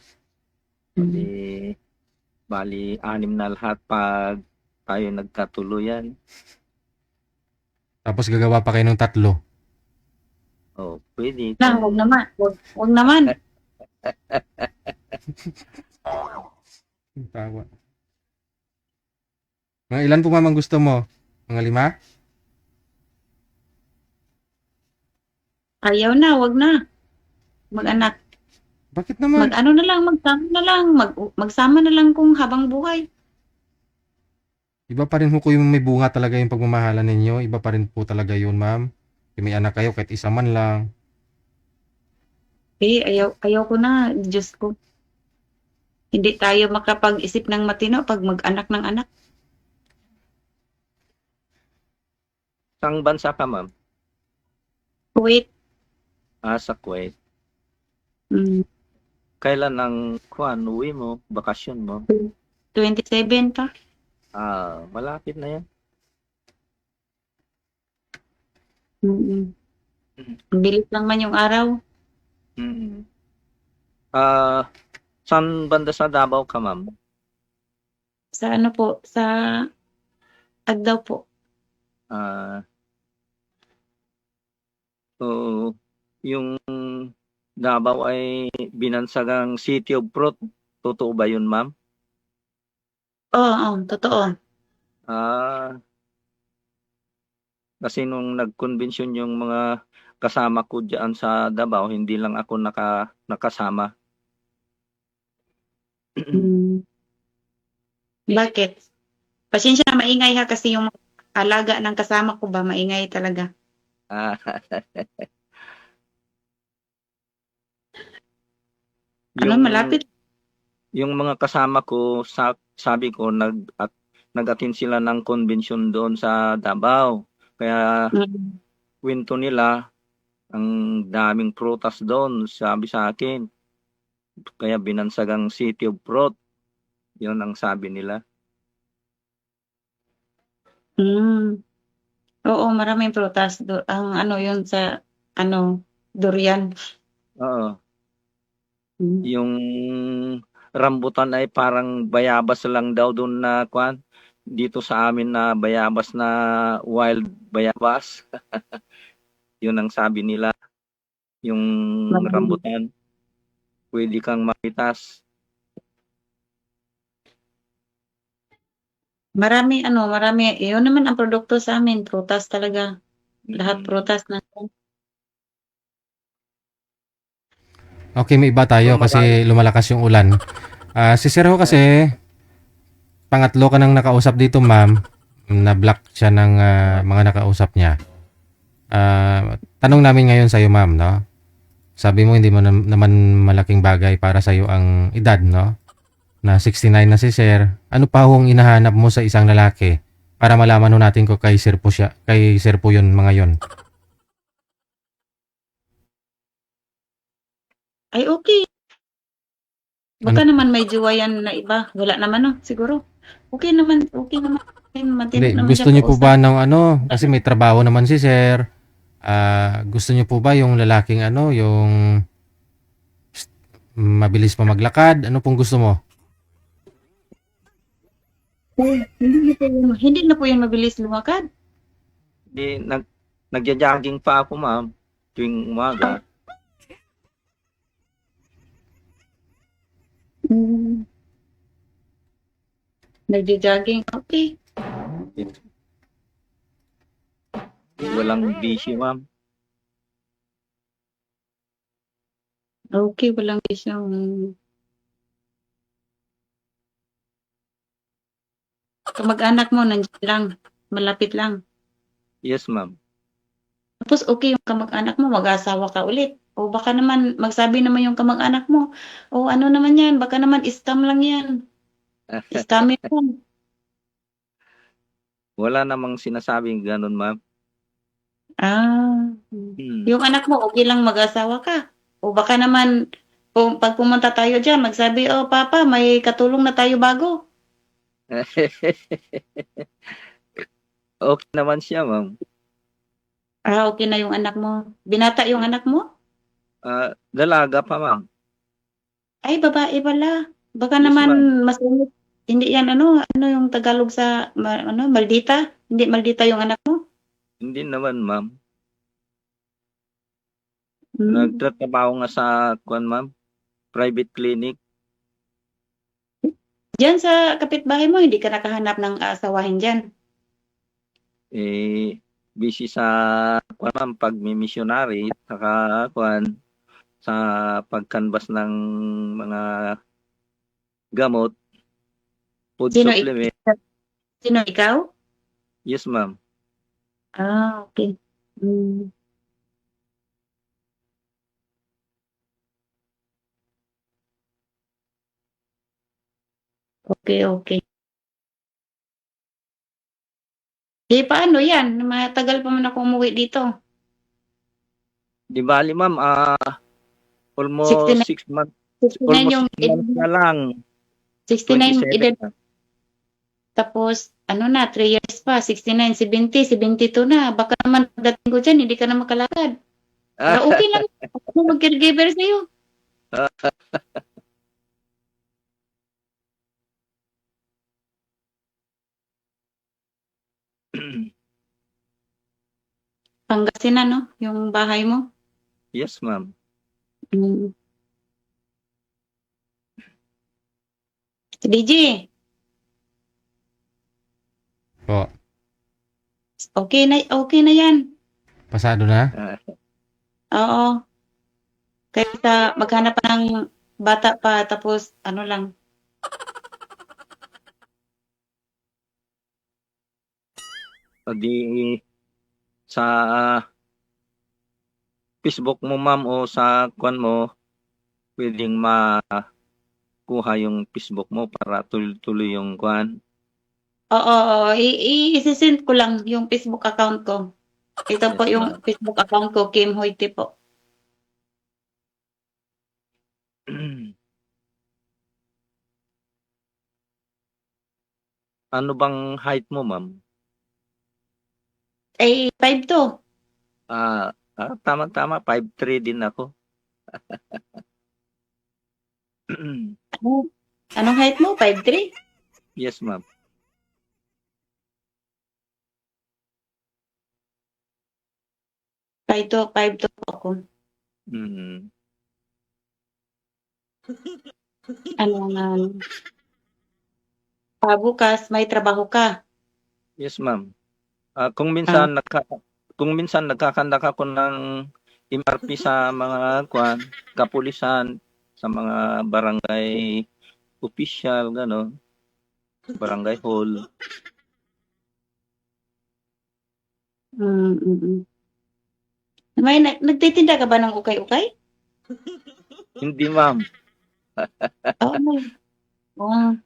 Bali 6 na lahat pag tayo nagkatuluyan. Tapos gagawa pa kayo ng 3. Pwede. Wag naman. Wag naman. Tawa. Mga ilan po, ma'am, ang gusto mo? Mga 5? Ayaw na, wag na. Mag-anak. Bakit naman? Mag-ano na lang, magsama na lang. Magsama na lang kung habang buhay. Iba pa rin po yung may bunga talaga yung pagmamahalan ninyo. Iba pa rin po talaga yun, ma'am. Yung may anak kayo, kahit isa man lang. Ayaw ko na, Diyos ko. Hindi tayo makapag-isip ng matino pag mag-anak ng anak. Saan bansa ka ma'am? Wait. Sa Kuwait. Mm, Kailan ang uwi mo? Bakasyon mo? 27 pa. Malapit na yan. Mm. Ang bilis lang man yung araw. Saan banda sa Davao ka ma'am? Sa ano po, sa Agdaw po. So, yung Davao ay binansagang City of Fruit. Totoo ba yun, ma'am? Oo, totoo. Kasi nung nag-convention yung mga kasama ko dyan sa Davao, hindi lang ako nakasama. Bakit? Pasensya na, maingay ha kasi yung alaga ng kasama ko ba, maingay talaga. Malapit? Yung mga kasama ko, sabi ko, nag-attend sila ng convention doon sa Davao. Kaya kwento nila, ang daming prutas doon, sabi sa akin. Kaya binansagang City of Fruit. Yun ang sabi nila. Oo, maraming prutas. Ang ano yun sa, ano, durian. Oo. Mm. Yung rambutan ay parang bayabas lang daw doon na kwan. Dito sa amin na bayabas na wild bayabas. Yun ang sabi nila. Yung Marami. rambutan, pwede kang mapitas. Marami, ano, marami. Yun naman ang produkto sa amin. Prutas talaga. Lahat Mm. prutas na. Okay, may iba tayo Kung marami, kasi lumalakas yung ulan. Si Sir ho kasi, pangatlo ka nang nakausap dito, ma'am. Na-block siya ng mga nakausap niya. Tanong namin ngayon sa'yo, ma'am, no? Sabi mo hindi mo naman malaking bagay para sa'yo ang edad, no? Na 69 na si Sir. Ano pa hong inahanap mo sa isang lalaki? Para malaman ho natin kung kay Sir po siya, kay Sir po yun mga yon. Ay, okay. Baka Ano? naman may jowa yan na iba. Wala naman, no? Siguro. Okay naman. Okay naman. Matino Hindi, naman gusto siya niyo po kausap. ba ng ano? Kasi may trabaho naman si Sir. Gusto niyo po ba yung lalaking ano, yung mabilis pa maglakad? Ano pong gusto mo? Hindi na po yan mabilis lumakad. di, nagja-jogging pa ako, ma'am, tuwing umaga. Mm. Nagja-jogging. Okay. Walang busy, ma'am. Okay, walang isyong kamag-anak mo nandiyan lang, malapit lang. Yes, ma'am. Tapos okay yung kamag-anak mo, mag-asawa ka ulit. O baka naman magsabi naman yung kamag-anak mo, o ano naman yan, baka naman scam lang yan. Scammer yan. Wala namang sinasabing ganun, ma'am. Ah, Hmm. yung anak mo, okay lang mag-asawa ka. O baka naman, pag pumunta tayo dyan, magsabi, oh papa, may katulong na tayo bago. Okay naman siya, ma'am. Ah, okay na yung anak mo. Binata yung anak mo? Dalaga pa, ma'am. Ay, babae pala. Baka Yes, naman ma'am. masungit. Hindi yan ano yung Tagalog sa ano, maldita? Hindi maldita yung anak mo? Hindi naman, ma'am. Hmm. Nagtatrabaho nga sa kwan, ma'am, private clinic. Diyan sa kapitbahay mo, hindi ka nakahanap ng asawahin diyan. Busy sa kwan, ma'am, pag-missionary, saka kwan, sa pag-canvas ng mga gamot, food Sino supplement. sino ikaw? Yes, ma'am. Ah, okay. Hmm. Okay, okay. Paano yan? Matagal pa man ako umuwi dito. Di bali, ma'am, almost 69, 6 months. 69 Almost yung 6 months na lang. 69 edad. 27 na. Tapos, ano na, 3 years pa, 69, 70, 72 na. Baka naman pagdating ko dyan, hindi ka na makalakad. Pero okay lang. Ako mag-caregiver sa'yo. Pangasinan, no? Yung bahay mo. Yes, ma'am. Mm. Si DJ, Po, okay na yan. pasado na? Ah, Oo. Kaya maghanap pa ng bata pa, tapos ano lang. di sa Facebook mo, ma'am, o sa kwan mo, pwedeng makuha yung Facebook mo para tuloy-tuloy yung kwan. Oo, oo. I-send ko lang yung Facebook account ko. Ito po Yes, yung ma'am. Facebook account ko, Kim Hoyte po. Ano bang height mo, ma'am? Ay, 5'2". Tama-tama, 5'3" din ako. Ano? Anong height mo? 5'3"? Yes, ma'am. Five two ako. Mm. Ano na, bukas may trabaho ka. Yes, ma'am. Kung Ah. minsan nagkakandak ako ng MRP sa mga kapulisan, sa mga barangay official, gano'n, barangay hall. May nagtitinda ka ba ng ukay-ukay? Hindi, ma'am. Oo, wow.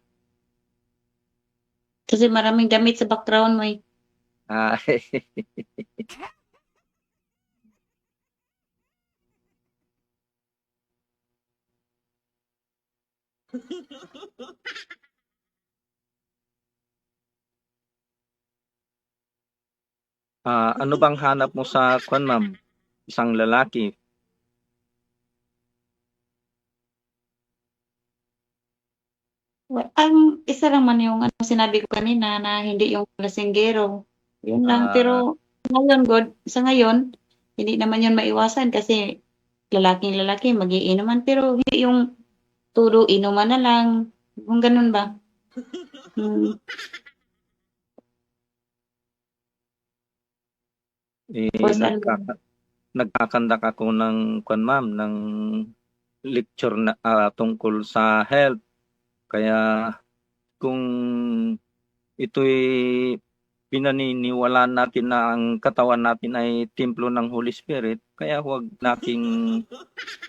Kasi maraming damit sa background mo eh. Ah, ano bang hanap mo sa ma'am? Isang lalaki. Ang isa lang man yung ano sinabi ko kanina na hindi yung lasinggero. Yun lang. Ah, Pero ngayon, sa ngayon, hindi naman yun maiwasan kasi lalaking lalaki magiinuman. Pero hindi yung turo inuman na lang. Kung ganun ba? Hmm. Tapos ano, nagkakandak ako ng ma'am, ng lecture na tungkol sa health. Kaya kung ito'y pinaniniwalaan natin na ang katawan natin ay templo ng Holy Spirit, kaya huwag nating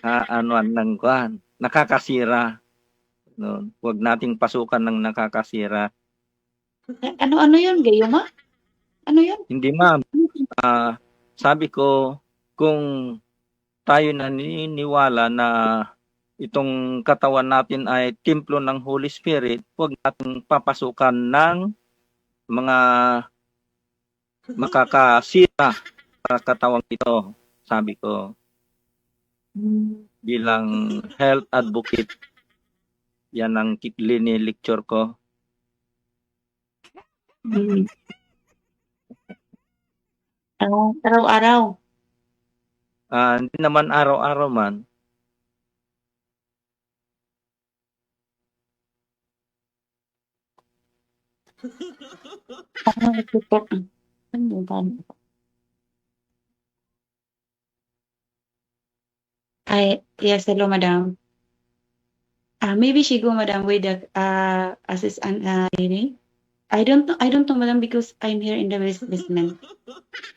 anuan ng nakakasira. No? Huwag nating pasukan ng nakakasira. ano yun? Gayuma? Ano yun? Hindi, ma'am. Sabi ko, kung tayo naniniwala na itong katawan natin ay templo ng Holy Spirit, huwag nating papasukan ng mga makakasira sa katawang ito, sabi ko. Bilang health advocate, yan ang lecture ko. Araw-araw. Hindi naman araw-araw man. Yes, hello, madam. Maybe she go, madam, with the assistant reading. I don't know, madam, because I'm here in the basement.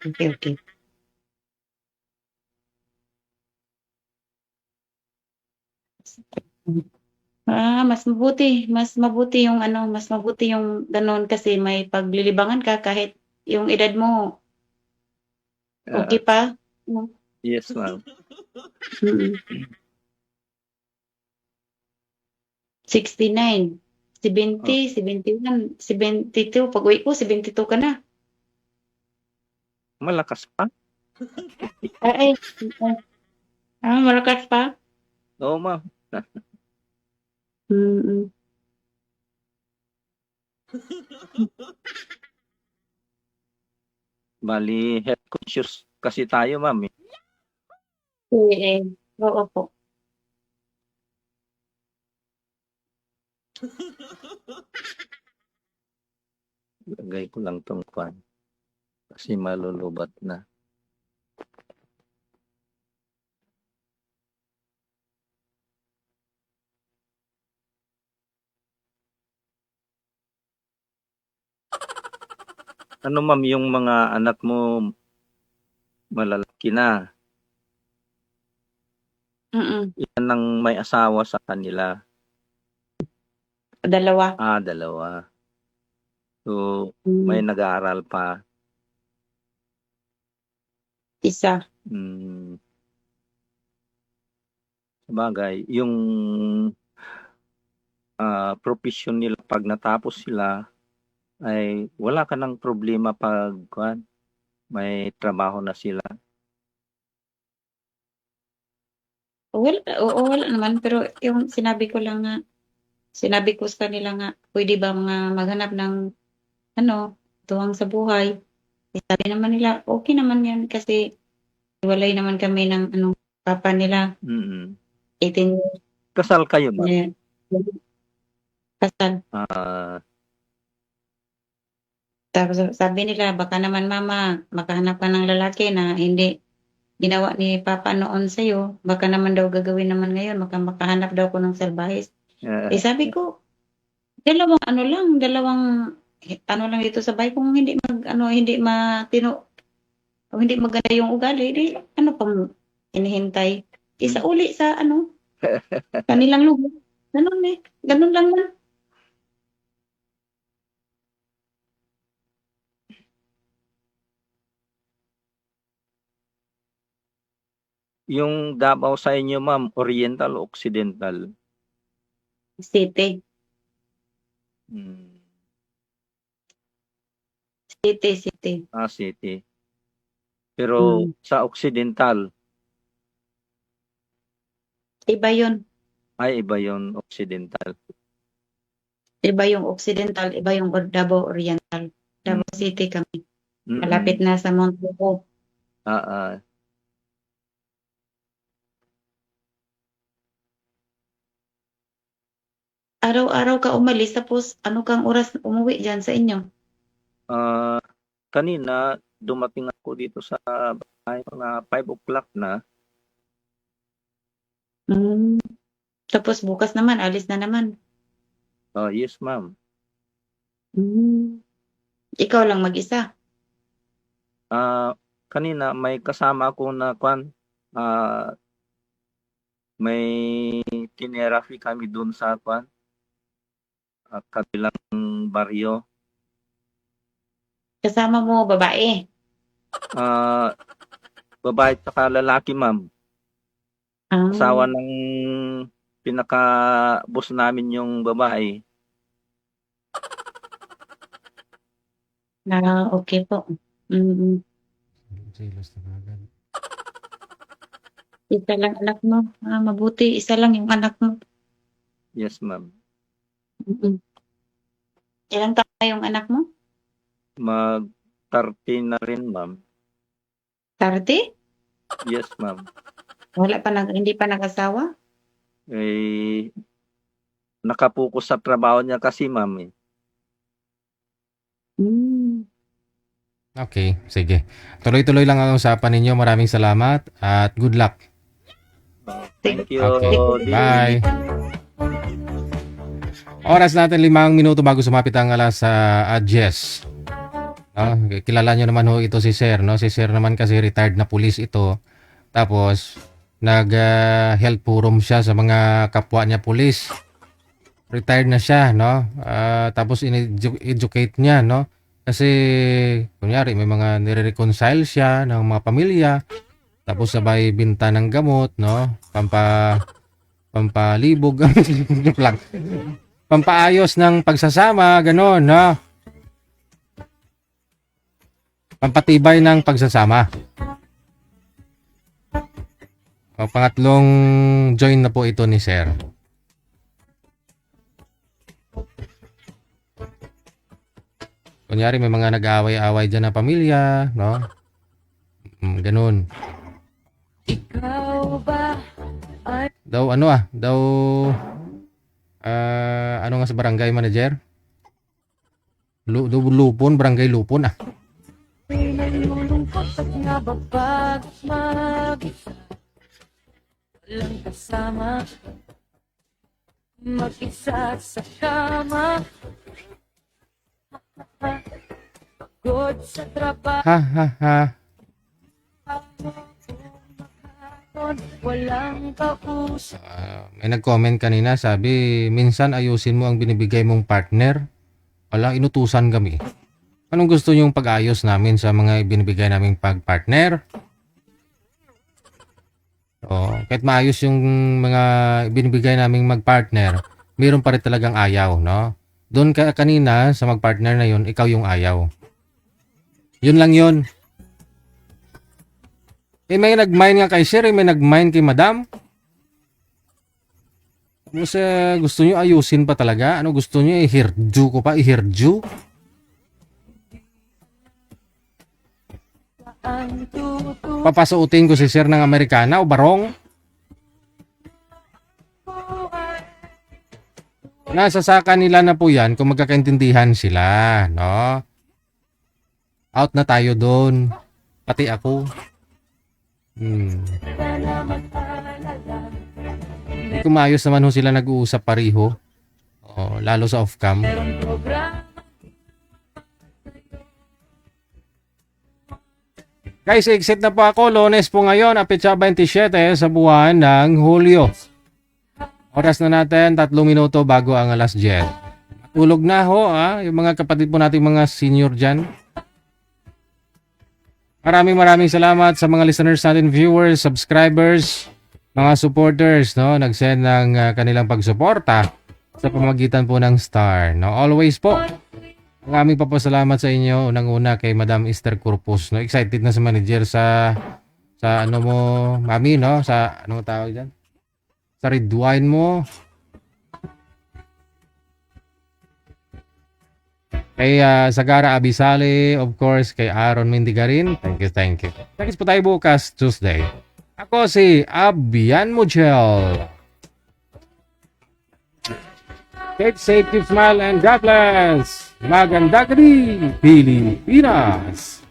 Okay. Mas mabuti yung mas mabuti yung ganon kasi may paglilibangan ka kahit yung edad mo okay pa. Yes, ma'am. 69, 70, 71, 72. Pag uwi ko, 72 ka na. Malakas pa? Malakas pa? Oo, ma'am. Bali, health conscious kasi tayo, ma'am. Oo po. Lagay ko lang tong kasi malulubat na. Ano, ma'am, yung mga anak mo malalaki na? Ilan ang may asawa sa kanila? 2. Dalawa. So, may nag-aaral pa? Isa. Sabagay, yung profession nila pag natapos sila ay wala ka ng problema pag may trabaho na sila. Wala naman, pero yung sinabi ko sa kanila nga, pwede ba mga maghanap ng tuwang sa buhay. Sabi naman nila, okay naman yan kasi walay naman kami ng papa nila. Mm. 18 years Kasal kayo ba? na yan. Kasal. Tapos sabi nila, baka naman mama, makahanap ka ng lalaki na hindi ginawa ni papa noon sa'yo. Baka naman daw gagawin naman ngayon, makahanap daw ko ng salbahis. Sabi ko, dalawang dito sa bahay kung hindi hindi maganda yung ugali, di pang hinihintay. Isa uli sa kanilang lugar. Ganun lang man. Yung Davao sa inyo, ma'am, Oriental o Occidental? City. City. City. Pero sa Occidental, Iba yun. iba yun, Occidental. Iba yung Occidental, iba yung Davao Oriental. Davao City kami. Malapit na sa Mount Buko. Araw-araw ka umalis, tapos kang oras umuwi dyan sa inyo? Kanina, dumating ako dito sa bahay, mga 5 o'clock na. Tapos bukas naman, alis na naman. Yes, ma'am. Ikaw lang mag-isa? Kanina, may kasama ko na may tinerapi kami dun sa kabilang baryo. Kasama mo babae? Babae at saka lalaki, ma'am. Asawa ng pinaka-boss namin yung babae. Okay po. Isa lang anak mo. Mabuti, isa lang yung anak mo. Yes, ma'am. Ilang taon na yung anak mo? Mag-30 na rin, ma'am. 30? Yes, ma'am. Hindi pa nag-asawa? Nakapokus sa trabaho niya kasi, ma'am. Okay, sige. Tuloy-tuloy lang ang usapan ninyo. Maraming salamat at good luck. Thank you. Okay, bye. Oras natin 5 minuto bago sumapit ang alas 10. Kilala nyo naman ho ito si Sir, no? Si Sir naman kasi retired na police ito. Tapos nag-health forum siya sa mga kapwa niya police. Retired na siya, no? Tapos in-educate niya, no? Kasi kunyari may mga nire-reconcile siya ng mga pamilya. Tapos sabay binta ng gamot, no? Pampalibog lang. Pampaayos ng pagsasama, gano'n, no? Pampatibay ng pagsasama. Pangatlong join na po ito ni Sir. Kunyari may mga nag-aaway-away dyan na pamilya, no? Ganun. Ikaw ba ay Ano nga sa barangay manager? Lupon, barangay Lupon nalulungkot at nababag mag-isa? Walang kasama, mag-isa sa kama. Pagod sa trabaho, walang kausap. May nag-comment kanina, sabi, minsan ayusin mo ang binibigay mong partner. Wala, inutusan kami. Anong gusto nyong pag-ayos namin sa mga binibigay naming partner? Kahit maayos yung mga binibigay naming mag-partner, mayroon pa rin talagang ayaw, no? Doon kanina sa mag-partner na yun, ikaw yung ayaw. Yun lang yun. may nag-mine nga kay sir, may nag-mine kay madam. Tapos gusto nyo ayusin pa talaga? Ano gusto nyo? I-hirju ko pa? I-hirju? ang tutuwa Papasuutin ko si sir ng Amerikana o barong? Nasa sa kanila na po yan kung magkakaintindihan sila, no? Out na tayo doon. Pati ako. ka na mag-alala. Kumayos naman ho sila nag-uusap pareho. Oh, lalo sa off-cam. Merong programa Guys, exit na po ako. Lunes po ngayon, Apetsa 27 sa buwan ng Hulyo. Oras na natin, 3 minuto bago ang alas 10. Tulog na ho, yung mga kapatid po nating mga senior dyan. Maraming salamat sa mga listeners natin, viewers, subscribers, mga supporters, no? Nag-send ng kanilang pagsuporta sa pamamagitan po ng Star. No? Always po. Maraming papasalamat sa inyo. Unang-una kay Madam Esther Corpus. No? Excited na sa manager sa ano mo, mami, no? Sa ano tawag dyan? Sa red wine mo. Kay Sagara Abisale, of course, kay Aaron Mendigarin. Thank you. Thanks po tayo bukas, Tuesday. Ako si Abian Mujel. Keep safe, keep smile, and God bless. Maganda gabi, Pilipinas.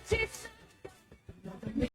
It's